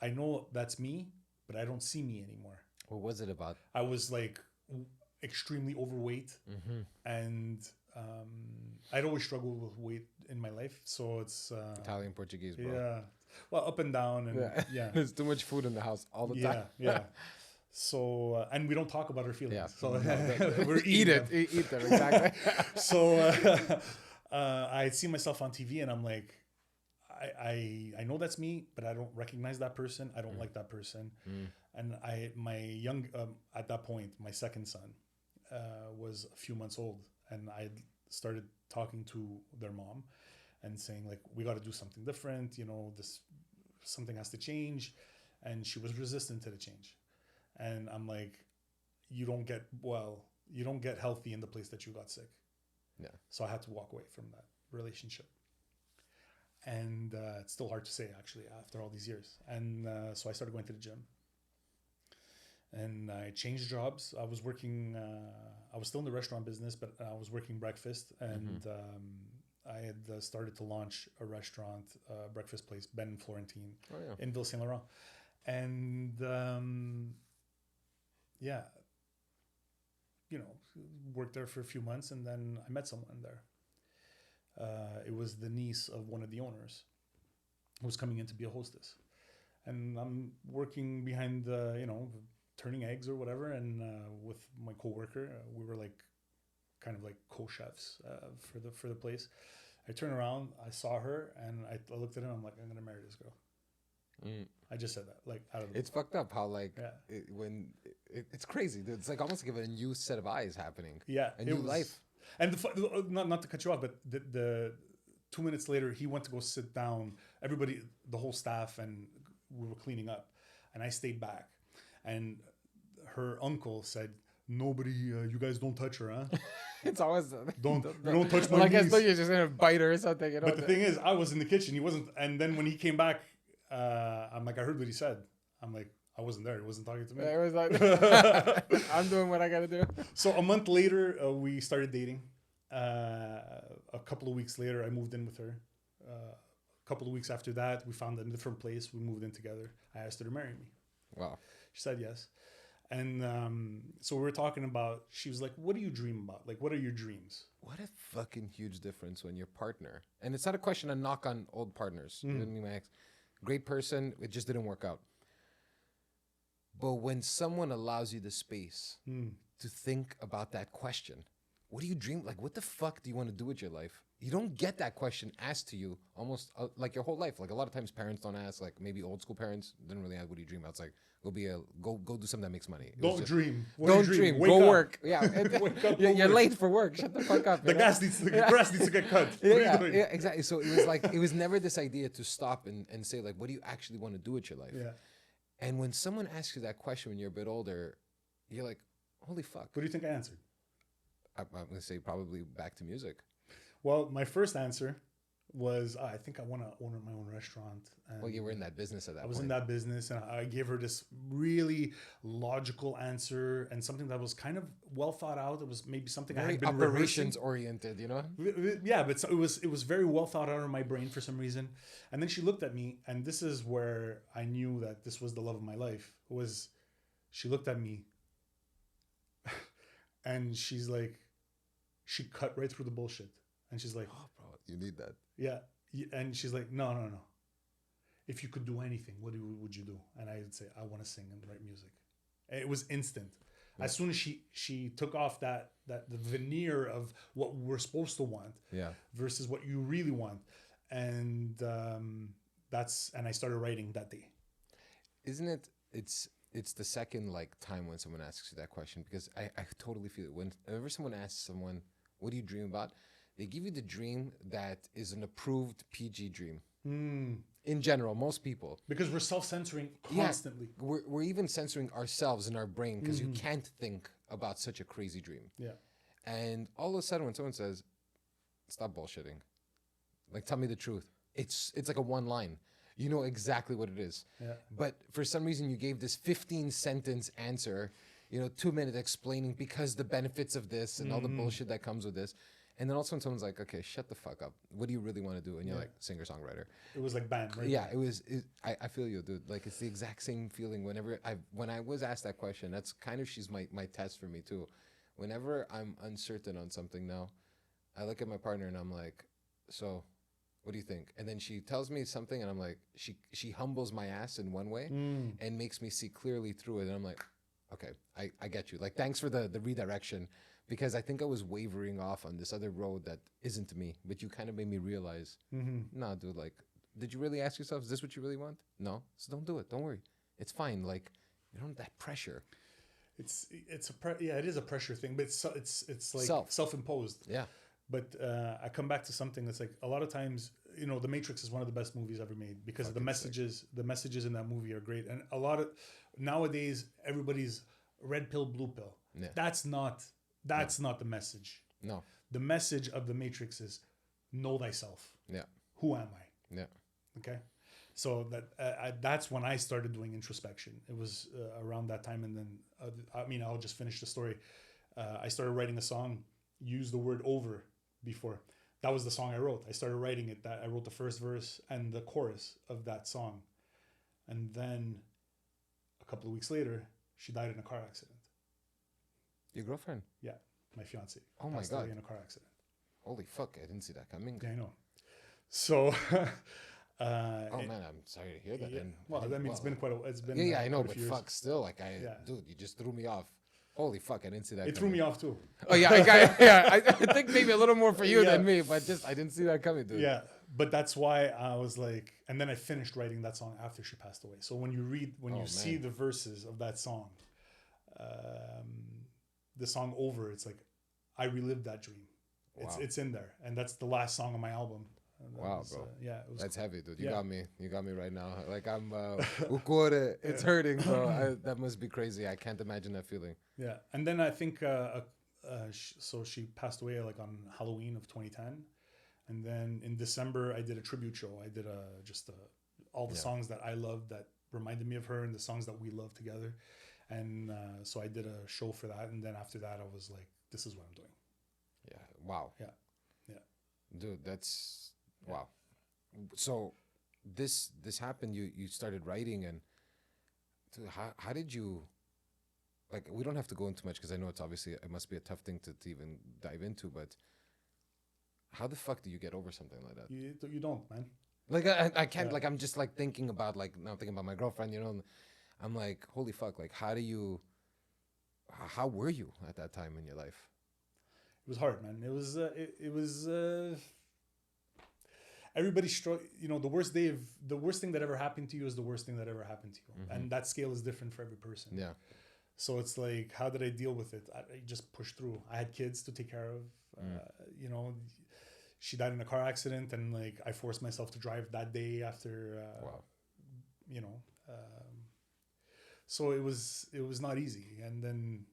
I know that's me, but I don't see me anymore. What was it about? I was like extremely overweight, and I'd always struggled with weight in my life, so it's Italian, Portuguese, bro. Yeah, well, up and down, and There's too much food in the house all the time. Yeah. So and we don't talk about our feelings. Yeah. So we're eat them exactly. So I see myself on TV, and I'm like, I know that's me, but I don't recognize that person. I don't like that person. And at that point, my second son was a few months old, and I started talking to their mom and saying, like, we got to do something different. Something has to change. And she was resistant to the change. And I'm like, you don't get healthy in the place that you got sick. Yeah. So I had to walk away from that relationship. And it's still hard to say, actually, after all these years. And so I started going to the gym. And I changed jobs. I was working, I was still in the restaurant business, but I was working breakfast. And I had started to launch a restaurant, breakfast place, Ben and Florentine, in Ville Saint Laurent. And worked there for a few months, and then I met someone there. It was the niece of one of the owners who was coming in to be a hostess. And I'm working behind turning eggs or whatever, and with my coworker, we were like kind of like co-chefs for the place. I turned around, I saw her, and I looked at him. I'm like, I'm gonna marry this girl. I just said that, like, out of it's fucked up how like it's crazy, dude. It's like almost like a new set of eyes happening. Yeah, a new life. And not to cut you off, but the 2 minutes later, he went to go sit down. Everybody, the whole staff, and we were cleaning up, and I stayed back. And her uncle said, "Nobody, you guys don't touch her, huh?" It's always don't touch my like niece. I thought you're just gonna bite her or something. But the thing is, I was in the kitchen. He wasn't. And then when he came back, I'm like, I heard what he said. I'm like, I wasn't there. He wasn't talking to me. It was like, I'm doing what I gotta do. So a month later, we started dating. A couple of weeks later, I moved in with her. A couple of weeks after that, we found a different place. We moved in together. I asked her to marry me. Wow. She said yes. And so we were talking about, she was like, what do you dream about? Like, what are your dreams? What a fucking huge difference when your partner, and it's not a question of knock on old partners. My ex, great person, it just didn't work out. But when someone allows you the space to think about that question, what do you dream? Like, what the fuck do you want to do with your life? You don't get that question asked to you almost like your whole life. Like a lot of times parents don't ask, like maybe old school parents didn't really ask, what do you dream about? It's like, go do something that makes money. Don't dream. Don't dream. Go work. Yeah. You're late for work. Shut the fuck up. The grass needs to get cut. Yeah, exactly. So it was like, it was never this idea to stop and say like, what do you actually want to do with your life? Yeah. And when someone asks you that question when you're a bit older, you're like, holy fuck. What do you think I answered? I'm going to say probably back to music. Well, my first answer was, I think I want to own my own restaurant. And well, you were in that business at that point. I was in that business, and I gave her this really logical answer and something that was kind of well thought out. It was maybe something very I had been operations oriented, you know? Yeah, but it was very well thought out in my brain for some reason. And then she looked at me, and this is where I knew that this was the love of my life. She looked at me, and she's like, she cut right through the bullshit. And she's like, oh, bro, you need that. Yeah. And she's like, no, no, no. If you could do anything, what would you do? And I would say, I want to sing and write music. And it was instant. Yeah. As soon as she took off that the veneer of what we're supposed to want, yeah, versus what you really want, and and I started writing that day. Isn't it? It's the second like time when someone asks you that question, because I totally feel it. Whenever someone asks someone, what do you dream about? They give you the dream that is an approved PG dream. In general, most people. Because we're self-censoring constantly. Yeah, we're even censoring ourselves in our brain, because you can't think about such a crazy dream. Yeah. And all of a sudden when someone says, stop bullshitting, like, tell me the truth. It's like a one line. You know exactly what it is. Yeah. But for some reason you gave this 15-sentence answer, 2 minutes explaining because the benefits of this and all the bullshit that comes with this. And then also when someone's like, okay, shut the fuck up. What do you really want to do? And you're like, singer-songwriter. It was like bam, right? Yeah, I feel you, dude. Like, it's the exact same feeling when I was asked that question. That's kind of, she's my test for me too. Whenever I'm uncertain on something now, I look at my partner and I'm like, so what do you think? And then she tells me something and I'm like, she humbles my ass in one way and makes me see clearly through it. And I'm like, okay, I get you. Like, thanks for the redirection, because I think I was wavering off on this other road that isn't me. But you kind of made me realize, nah, dude, like, did you really ask yourself, is this what you really want? No, so don't do it. Don't worry. It's fine. Like, you don't have that pressure. It is a pressure thing, but it's like self-imposed. Yeah. But I come back to something that's like, a lot of times, The Matrix is one of the best movies ever made, because the messages in that movie are great. And a lot of nowadays, everybody's red pill, blue pill. Yeah. That's not the message. No. The message of the Matrix is know thyself. Yeah. Who am I? Yeah. Okay. So that's when I started doing introspection. It was around that time, and then I'll just finish the story. I started writing a song. Use the word over before. That was the song I wrote. I started writing it. I wrote the first verse and the chorus of that song, and then a couple of weeks later, she died in a car accident. Your girlfriend? Yeah, my fiance. Oh my God! In a car accident. Holy fuck! I didn't see that coming. Yeah, I know. So. Oh man, I'm sorry to hear that. Yeah. Well, I mean, it's been quite a. It's been. Yeah, I know, but fuck, still, like, dude, you just threw me off. Holy fuck, I didn't see that. It threw me off too. Oh yeah, I think maybe a little more for you than me, but I didn't see that coming, dude. Yeah, but that's why I was like, and then I finished writing that song after she passed away. So when you see the verses of that song, the song Over, it's like, I relived that dream. Wow. It's in there, and that's the last song on my album. Wow, bro. That's cool. Heavy, dude. You got me. You got me right now. Like, I'm it's hurting, bro. That must be crazy. I can't imagine that feeling. Yeah. And then I think so she passed away like on Halloween of 2010. And then in December I did a tribute show. I did all the songs that I loved that reminded me of her, and the songs that we loved together. And so I did a show for that, and then after that I was like, this is what I'm doing. Yeah. Wow. Yeah. Yeah. Dude, that's wow. So this happened, you started writing, and dude, how did you, like, we don't have to go into much because I know it must be a tough thing to even dive into, but how the fuck do you get over something like that? You don't, man. Like, I can't, like, I'm just like thinking about, like, now I'm thinking about my girlfriend, and I'm like, holy fuck, like, how were you at that time in your life? It was hard, man. It was everybody struggle. The worst thing that ever happened to you is the worst thing that ever happened to you, and that scale is different for every person. Yeah. So it's like, how did I deal with it? I just pushed through. I had kids to take care of. She died in a car accident, and like, I forced myself to drive that day after. Wow. So it was not easy, and then.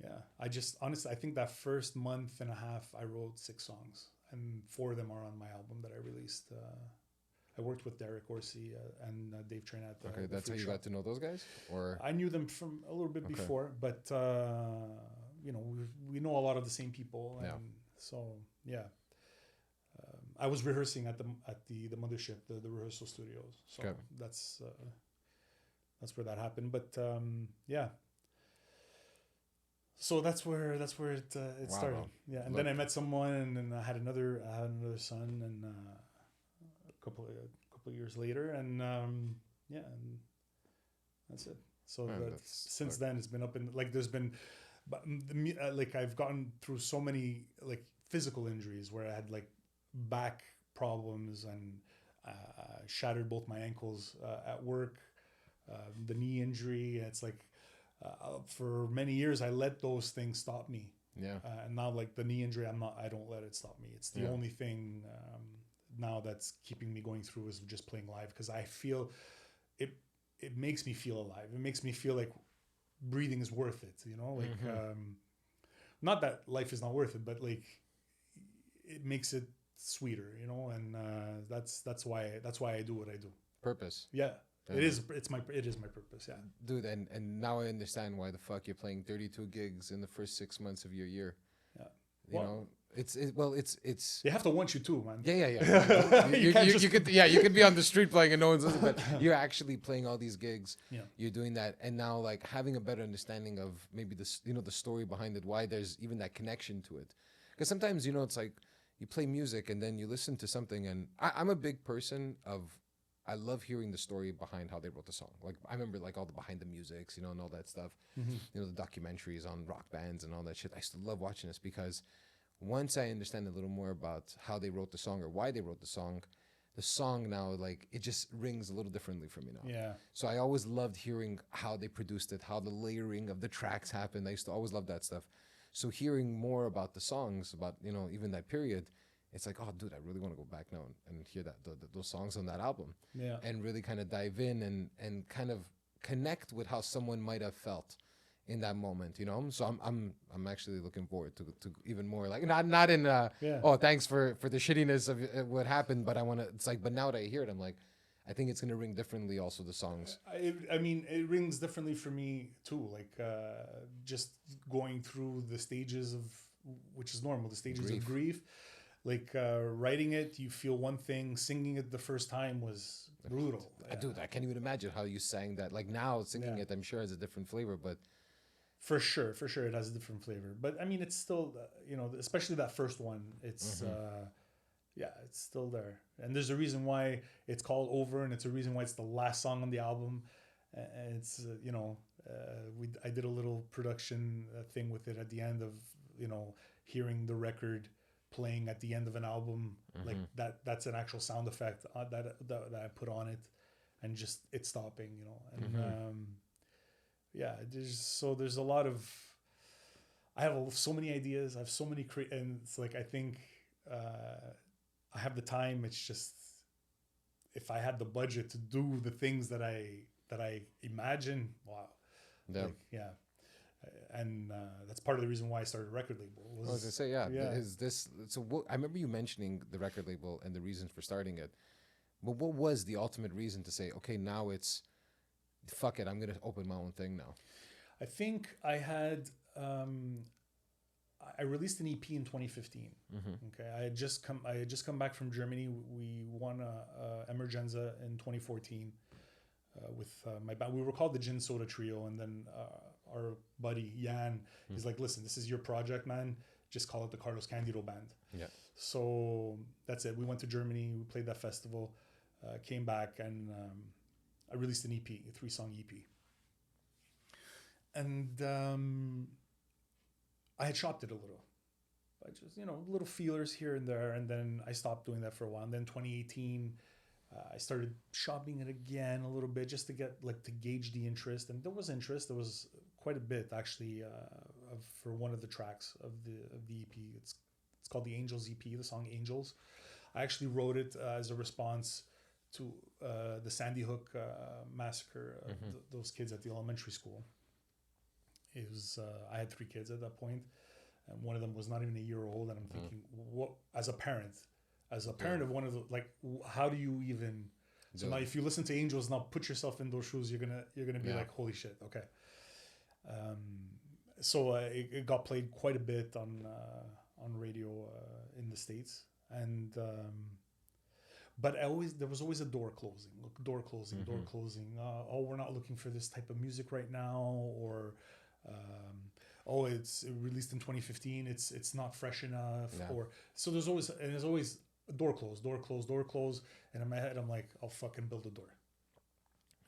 Yeah, I just honestly, I think that first month and a half, I wrote 6 songs, and 4 of them are on my album that I released. I worked with Derek Orsi and Dave Train at okay, that's how you got to know those guys, or I knew them from a little bit before, but we know a lot of the same people, and so yeah. I was rehearsing at the mothership, the rehearsal studios, so that's where that happened. But yeah. So that's where it started. Yeah, and then I met someone, and then I had another son, and couple of years later, and yeah, and that's it. So since then, it's been up in like there's been, but like I've gotten through so many like physical injuries where I had like back problems and shattered both my ankles at work, the knee injury. It's like for many years I let those things stop me. Yeah. And now like the knee injury, I don't let it stop me. It's the only thing now that's keeping me going through is just playing live, because I feel it makes me feel alive. It makes me feel like breathing is worth it, you know, like not that life is not worth it, but like it makes it sweeter, you know, and that's why I do what I do. Purpose. Yeah. It is my purpose, yeah. Dude, and now I understand why the fuck you're playing 32 gigs in the first 6 months of your year. Yeah. You know, it's they have to want you too, man. Yeah. you could be on the street playing and no one's listening, but you're actually playing all these gigs. Yeah. You're doing that, and now like having a better understanding of maybe this, you know, the story behind it, why there's even that connection to it. Because sometimes, you know, it's like you play music and then you listen to something, and I'm a big person of, I love hearing the story behind how they wrote the song. Like I remember like all the behind the musics, you know, and all that stuff. You know, the documentaries on rock bands and all that shit. I still love watching this because once I understand a little more about how they wrote the song or why they wrote the song now, like it just rings a little differently for me now. Yeah. So I always loved hearing how they produced it, how the layering of the tracks happened. I used to always love that stuff. So hearing more about the songs, about, you know, even that period, it's like, oh, dude, I really want to go back now and hear that those songs on that album, and really kind of dive in and kind of connect with how someone might have felt in that moment, you know. So I'm actually looking forward to even more, like not in oh, thanks for the shittiness of what happened, but I want to. It's like, but now that I hear it, I'm like, I think it's gonna ring differently. Also, the songs. I mean, it rings differently for me too. Like just going through the stages of, which is normal, the stages of grief. Like writing it, you feel one thing. Singing it the first time was brutal. Dude, I can't even imagine how you sang that. Like now, singing it, I'm sure has a different flavor, but for sure, it has a different flavor. But I mean, it's still, you know, especially that first one. It's it's still there, and there's a reason why it's called Over, and it's a reason why it's the last song on the album. And it's you know, I did a little production thing with it at the end of, you know, hearing the record playing at the end of an album, like that's an actual sound effect that I put on it, and just it stopping, you know. And there's a lot of, I have so many ideas, I have so many and it's like I think I have the time. It's just if I had the budget to do the things that I imagine, wow. Like, and that's part of the reason why I started a record label. I was gonna say, is this? So I remember you mentioning the record label and the reasons for starting it, but what was the ultimate reason to say, okay, now it's, fuck it, I'm gonna open my own thing now? I think I had I released an EP in 2015. Okay, I had just come back from Germany. We won a Emergenza in 2014 with my band. We were called the Gin Soda Trio, and then our buddy Jan, he's like, listen, this is your project, man. Just call it the Carlos Candido Band. Yeah. So that's it. We went to Germany. We played that festival. Came back, and I released an EP, a 3-song EP. And I had shopped it a little. I just, you know, little feelers here and there. And then I stopped doing that for a while. And then 2018, I started shopping it again a little bit just to get, like, to gauge the interest. And there was interest. There was quite a bit, actually, for one of the tracks of the EP. It's called the Angels EP, the song Angels. I actually wrote it as a response to the Sandy Hook massacre of those kids at the elementary school. It was I had 3 kids at that point, and one of them was not even a year old. And I'm thinking, what, as a parent of one of the, like, how do you even? So now, if you listen to Angels now, put yourself in those shoes. You're gonna be like, holy shit, okay. So it got played quite a bit on radio in the States, and but there was always a door closing. Oh, we're not looking for this type of music right now, or it's released in 2015. It's not fresh enough, or so there's always door closed, door closed, door closed. And in my head, I'm like, I'll fucking build a door.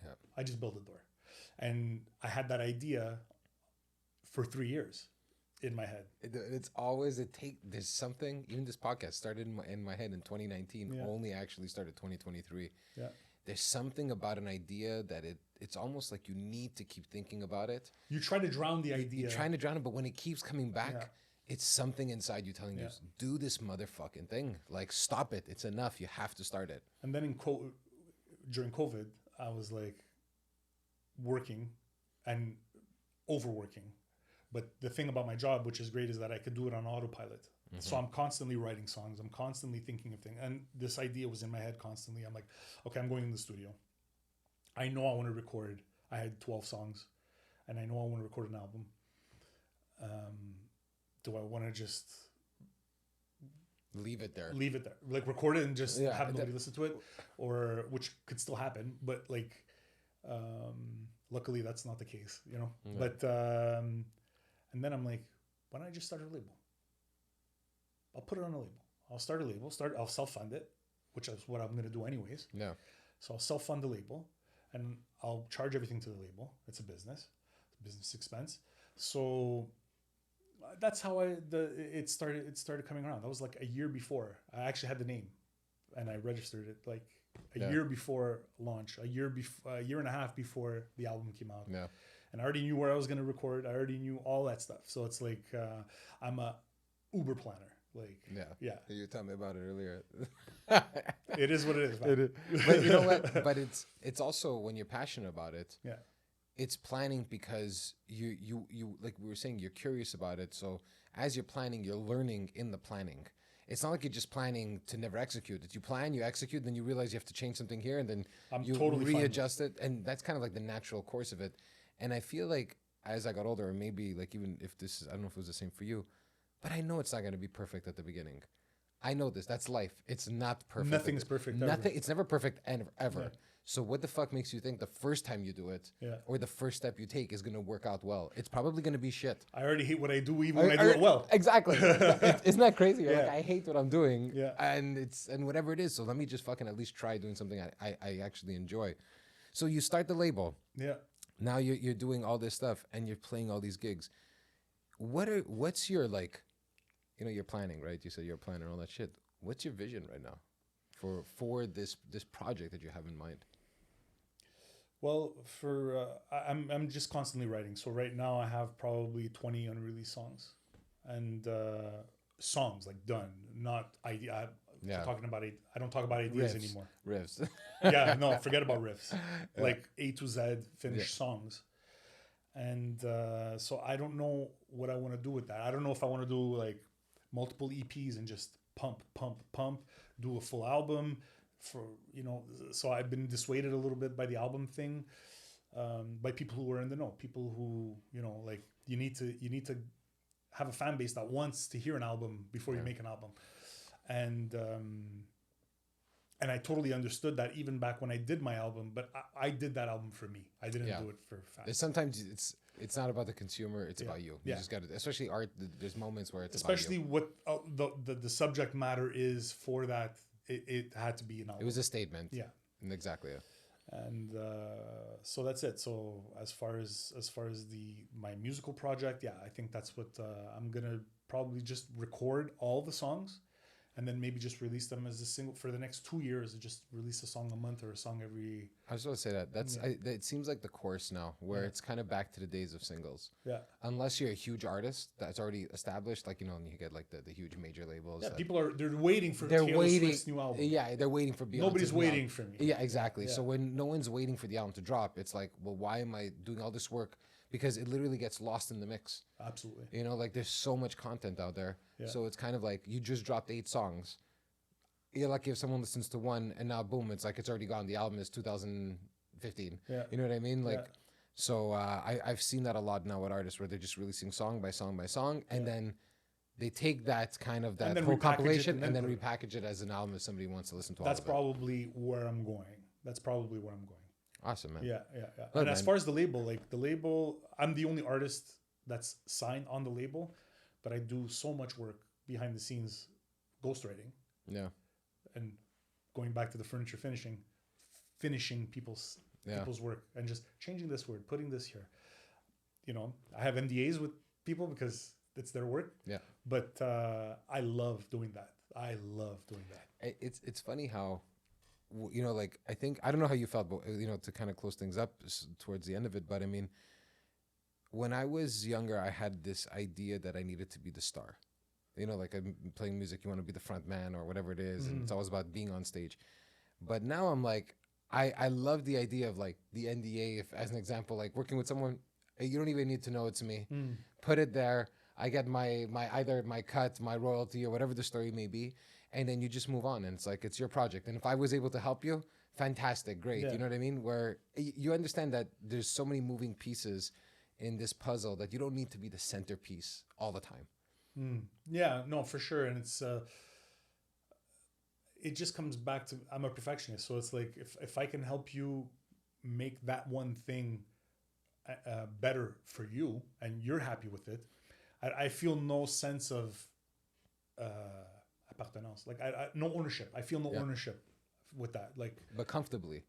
Yeah. I just built a door. And I had that idea for 3 years in my head. It's always there's something. Even this podcast started in my head in 2019. Yeah. Only actually started 2023. Yeah. There's something about an idea that it's almost like you need to keep thinking about it. You try to drown the idea. You're trying to drown it, but when it keeps coming back, Yeah. it's something inside you telling you, do this motherfucking thing. Like, stop it. It's enough. You have to start it. And then during COVID, I was like working and overworking. But the thing about my job, which is great, is that I could do it on autopilot. Mm-hmm. So I'm constantly writing songs. I'm constantly thinking of things. And this idea was in my head constantly. I'm like, okay, I'm going in the studio. I know I want to record. I had 12 songs. And I know I want to record an album. Do I want to just leave it there? Leave it there. Like record it and just have nobody listen to it? Or, which could still happen. But like, luckily that's not the case, you know? Yeah. But, and then I'm like, why don't I just start a label? I'll put it on a label. I'll start a label. I'll self-fund it, which is what I'm going to do anyways. Yeah. So I'll self-fund the label, and I'll charge everything to the label. It's a business expense. So that's how it started coming around. That was like a year before. I actually had the name, and I registered it like a year before launch. A year and a half before the album came out. Yeah. And I already knew where I was going to record. I already knew all that stuff. So it's like I'm a Uber planner. Like yeah. You told me about it earlier. It is what it is. It is. But you know what? But it's also when you're passionate about it. Yeah. It's planning because you like we were saying, you're curious about it. So as you're planning, you're learning in the planning. It's not like you're just planning to never execute it. You plan, you execute, then you realize you have to change something here, and then you totally readjust it. And that's kind of like the natural course of it. And I feel like as I got older, or maybe like even if this is, I don't know if it was the same for you, but I know it's not going to be perfect at the beginning. I know this. That's life. It's not perfect. Nothing's perfect. Nothing. It's never perfect ever. Yeah. So what the fuck makes you think the first time you do it or the first step you take is going to work out well? It's probably going to be shit. I already hate what I do even when I do it well. Exactly. Isn't that crazy? Like, I hate what I'm doing and whatever it is. So let me just fucking at least try doing something I actually enjoy. So you start the label. Yeah. Now you're doing all this stuff and you're playing all these gigs. What's your like, you know, you're planning, right? You said you're a planner and all that shit. What's your vision right now for this project that you have in mind? Well, I'm just constantly writing. So right now I have probably 20 unreleased songs, and songs like done, not idea. I don't talk about ideas anymore. Riffs. Yeah, no, forget about riffs. Like A to Z finished songs. And so I don't know what I want to do with that. I don't know if I want to do like multiple EPs and just pump, do a full album for, you know. So I've been dissuaded a little bit by the album thing, by people who are in the know, people who, you know, like you need to have a fan base that wants to hear an album before you make an album. And I totally understood that even back when I did my album, but I did that album for me. I didn't do it for fans. Sometimes it's not about the consumer, it's about you. You just got to, especially art, there's moments where it's especially about you. What the subject matter is for that, it had to be an album. It was a statement. Yeah. Exactly. Yeah. And so that's it. So as far as my musical project, I think that's what I'm going to probably just record all the songs. And then maybe just release them as a single for the next 2 years. Just release a song a month or a song every. I was going to say that. It seems like the course now, where it's kind of back to the days of singles. Yeah. Unless you're a huge artist that's already established, like, you know, and you get like the huge major labels. Yeah, people they're waiting for Taylor Swift's new album. Yeah, they're waiting for Beyonce's. Nobody's waiting for me. Yeah, exactly. Yeah. So when no one's waiting for the album to drop, it's like, well, why am I doing all this work? Because it literally gets lost in the mix. Absolutely. You know, like there's so much content out there. Yeah. So it's kind of like you just dropped 8 songs. You're lucky if someone listens to one and now boom, it's like it's already gone. The album is 2015. Yeah. You know what I mean? Like, so I've seen that a lot now with artists where they're just releasing song by song by song. And then they take that kind of that whole compilation and then repackage it as an album if somebody wants to listen to all of it. That's probably where I'm going. Awesome, man. Yeah. And as far as the label, I'm the only artist that's signed on the label, but I do so much work behind the scenes, ghostwriting. Yeah. and going back to the furniture finishing people's work and just changing this word, putting this here. You know, I have NDAs with people because it's their work. Yeah. But I love doing that. I love doing that. It's funny how, you know, like, I think, I don't know how you felt, but, you know, to kind of close things up towards the end of it, but I mean, when I was younger, I had this idea that I needed to be the star. You know, like, I'm playing music, you want to be the front man or whatever it is, and it's always about being on stage. But now I'm like, I love the idea of, like, the NDA, if, as an example, like, working with someone, you don't even need to know it's me. Put it there. I get my either my cut, my royalty, or whatever the story may be, and then you just move on, and it's like, it's your project. And if I was able to help you, fantastic, great. You know what I mean? Where you understand that there's so many moving pieces in this puzzle that you don't need to be the centerpiece all the time. Yeah, no, for sure. And it's it just comes back to, I'm a perfectionist, so it's like, if I can help you make that one thing better for you and you're happy with it, I feel no sense of appartenance. Like, I no ownership. I feel no ownership with that. Like, but comfortably.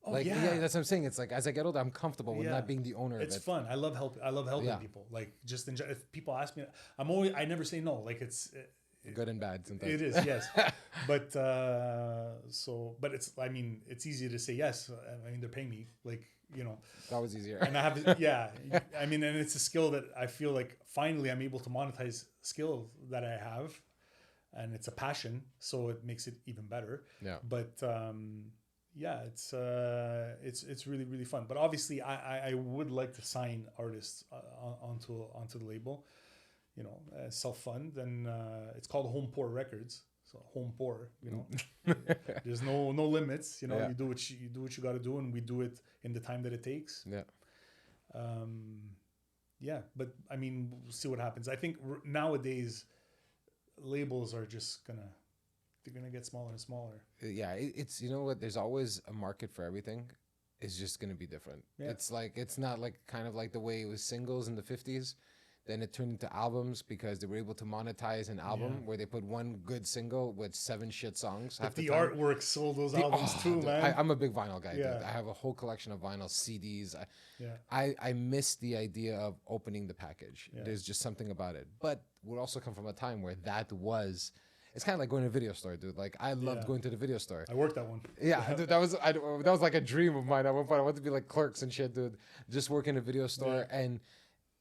Oh, like, yeah. That's what I'm saying. It's like, as I get older, I'm comfortable with not being the owner. It's of it. fun. I love helping people. Like, just if people ask me, I never say no. Like, it's good and bad sometimes. It is, yes. But but it's, I mean, it's easy to say yes. I mean, they're paying me, like, you know. That was easier. And I have, yeah. I mean, and it's a skill that I feel like finally I'm able to monetize skill that I have, and it's a passion, so it makes it even better. Yeah. But yeah, it's really, really fun. But obviously, I would like to sign artists onto the label. You know, self-fund, and it's called Home Poor Records. So Home Poor, you know, there's no limits. You know, you do what you got to do, and we do it in the time that it takes. Yeah. Yeah, but I mean, we'll see what happens. I think nowadays labels are just they're gonna get smaller and smaller. Yeah, it's, you know what? There's always a market for everything. It's just gonna be different. Yeah. It's like, it's not like kind of like the way it was singles in the 50s. Then it turned into albums because they were able to monetize an album where they put one good single with 7 shit songs. But the artwork sold those albums too, dude, man. I'm a big vinyl guy, dude. I have a whole collection of vinyl CDs. I miss the idea of opening the package. There's just something about it. But we also come from a time where that was... It's kind of like going to a video store, dude. Like, I loved going to the video store. I worked at one. Yeah, dude, that was like a dream of mine. At one point, I wanted to be like clerks and shit, dude. Just work in a video store.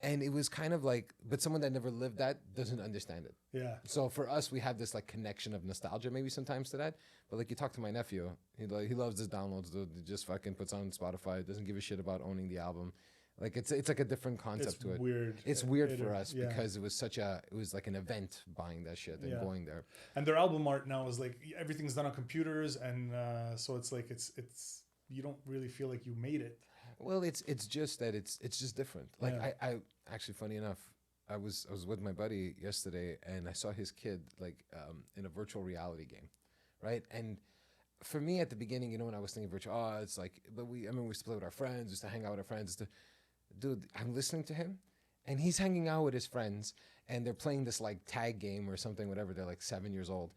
And it was kind of like, but someone that never lived that doesn't understand it. Yeah. So for us, we have this like connection of nostalgia maybe sometimes to that. But like, you talk to my nephew, he loves his downloads, dude. He just fucking puts on Spotify. Doesn't give a shit about owning the album. Like, it's like a different concept to it. Weird. It's weird for us because it was like an event buying that shit and going there. And their album art now is like, everything's done on computers, and so it's like it's you don't really feel like you made it. Well, it's just that it's just different. Like, I actually, funny enough, I was with my buddy yesterday, and I saw his kid like in a virtual reality game, right? And for me at the beginning, you know, when I was thinking virtual, it's like, but we used to play with our friends, used to hang out with our friends. Dude, I'm listening to him, and he's hanging out with his friends, and they're playing this like tag game or something, whatever. They're like 7 years old,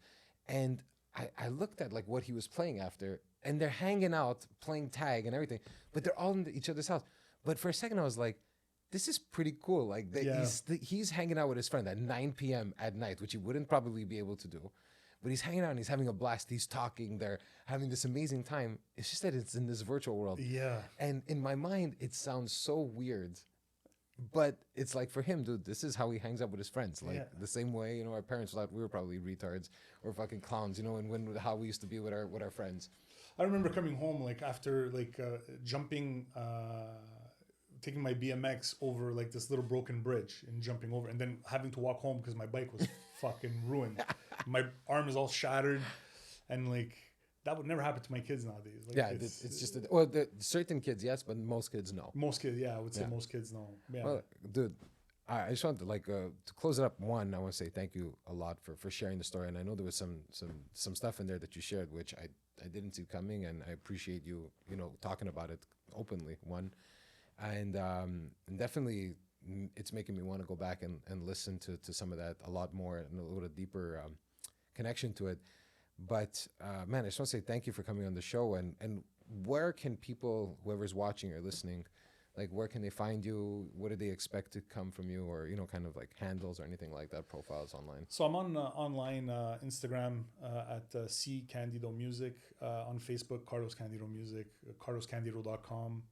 and I looked at like what he was playing after, and they're hanging out playing tag and everything, but they're all in each other's house. But for a second, I was like, this is pretty cool. Like, he's hanging out with his friend at 9 p.m. at night, which he wouldn't probably be able to do. But he's hanging out and he's having a blast. He's talking. They're having this amazing time. It's just that it's in this virtual world. Yeah. And in my mind, it sounds so weird. But it's like, for him, dude, this is how he hangs out with his friends. Like, the same way, you know, our parents thought we were probably retards or fucking clowns, you know, and how we used to be with our friends. I remember coming home, like, after, like, jumping... taking my BMX over like this little broken bridge and jumping over, and then having to walk home because my bike was fucking ruined. My arm is all shattered, and like, that would never happen to my kids nowadays. Like, it's just certain kids, yes, but most kids no. Most kids, I would say most kids no. Yeah. Well, dude, I just wanted to to close it up. One, I want to say thank you a lot for sharing the story, and I know there was some stuff in there that you shared which I didn't see coming, and I appreciate you talking about it openly. One. And definitely, it's making me want to go back and listen to some of that a lot more and a little deeper connection to it. But man, I just want to say thank you for coming on the show. And where can people, whoever's watching or listening, like where can they find you? What do they expect to come from you, or kind of like handles or anything like that, profiles online? So I'm on online Instagram at C Candido Music, on Facebook Carlos Candido Music, carloscandido.com.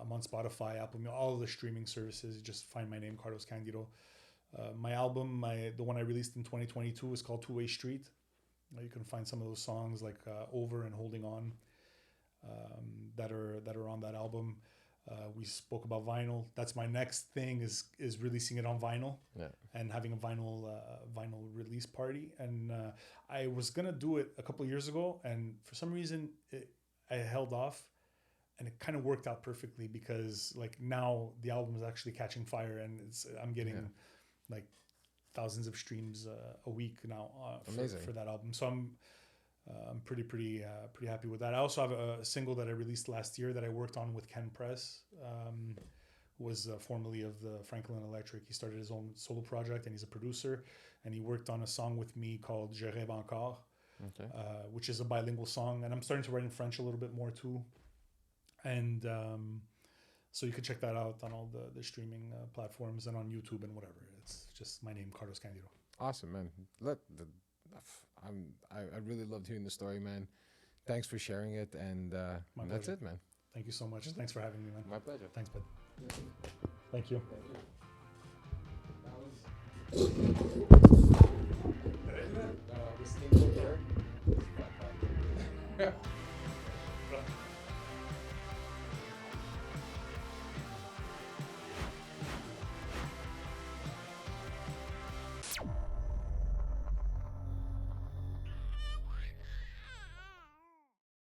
I'm on Spotify, Apple Music, all of the streaming services. You just find my name, Carlos Candido. My album, the one I released in 2022, is called Two Way Street. You can find some of those songs like Over and Holding On, that are on that album. We spoke about vinyl. That's my next thing, is releasing it on vinyl, and having a vinyl release party. And I was gonna do it a couple of years ago, and for some reason I held off, and it kind of worked out perfectly, because like now the album is actually catching fire, and I'm getting like thousands of streams a week now for that album. So I'm pretty happy with that. I also have a single that I released last year that I worked on with Ken Press, who was formerly of the Franklin Electric. He started his own solo project, and he's a producer, and he worked on a song with me called Je rêve encore, which is a bilingual song, and I'm starting to write in French a little bit more too. And so you can check that out on all the streaming platforms and on YouTube and whatever. It's just my name, Carlos Candido. Awesome, man. Look, I really loved hearing the story, man. Thanks for sharing it, and that's it, man. Thank you so much. Thanks for having me, man. My pleasure. Thanks, bud. Thank you. This thing over there.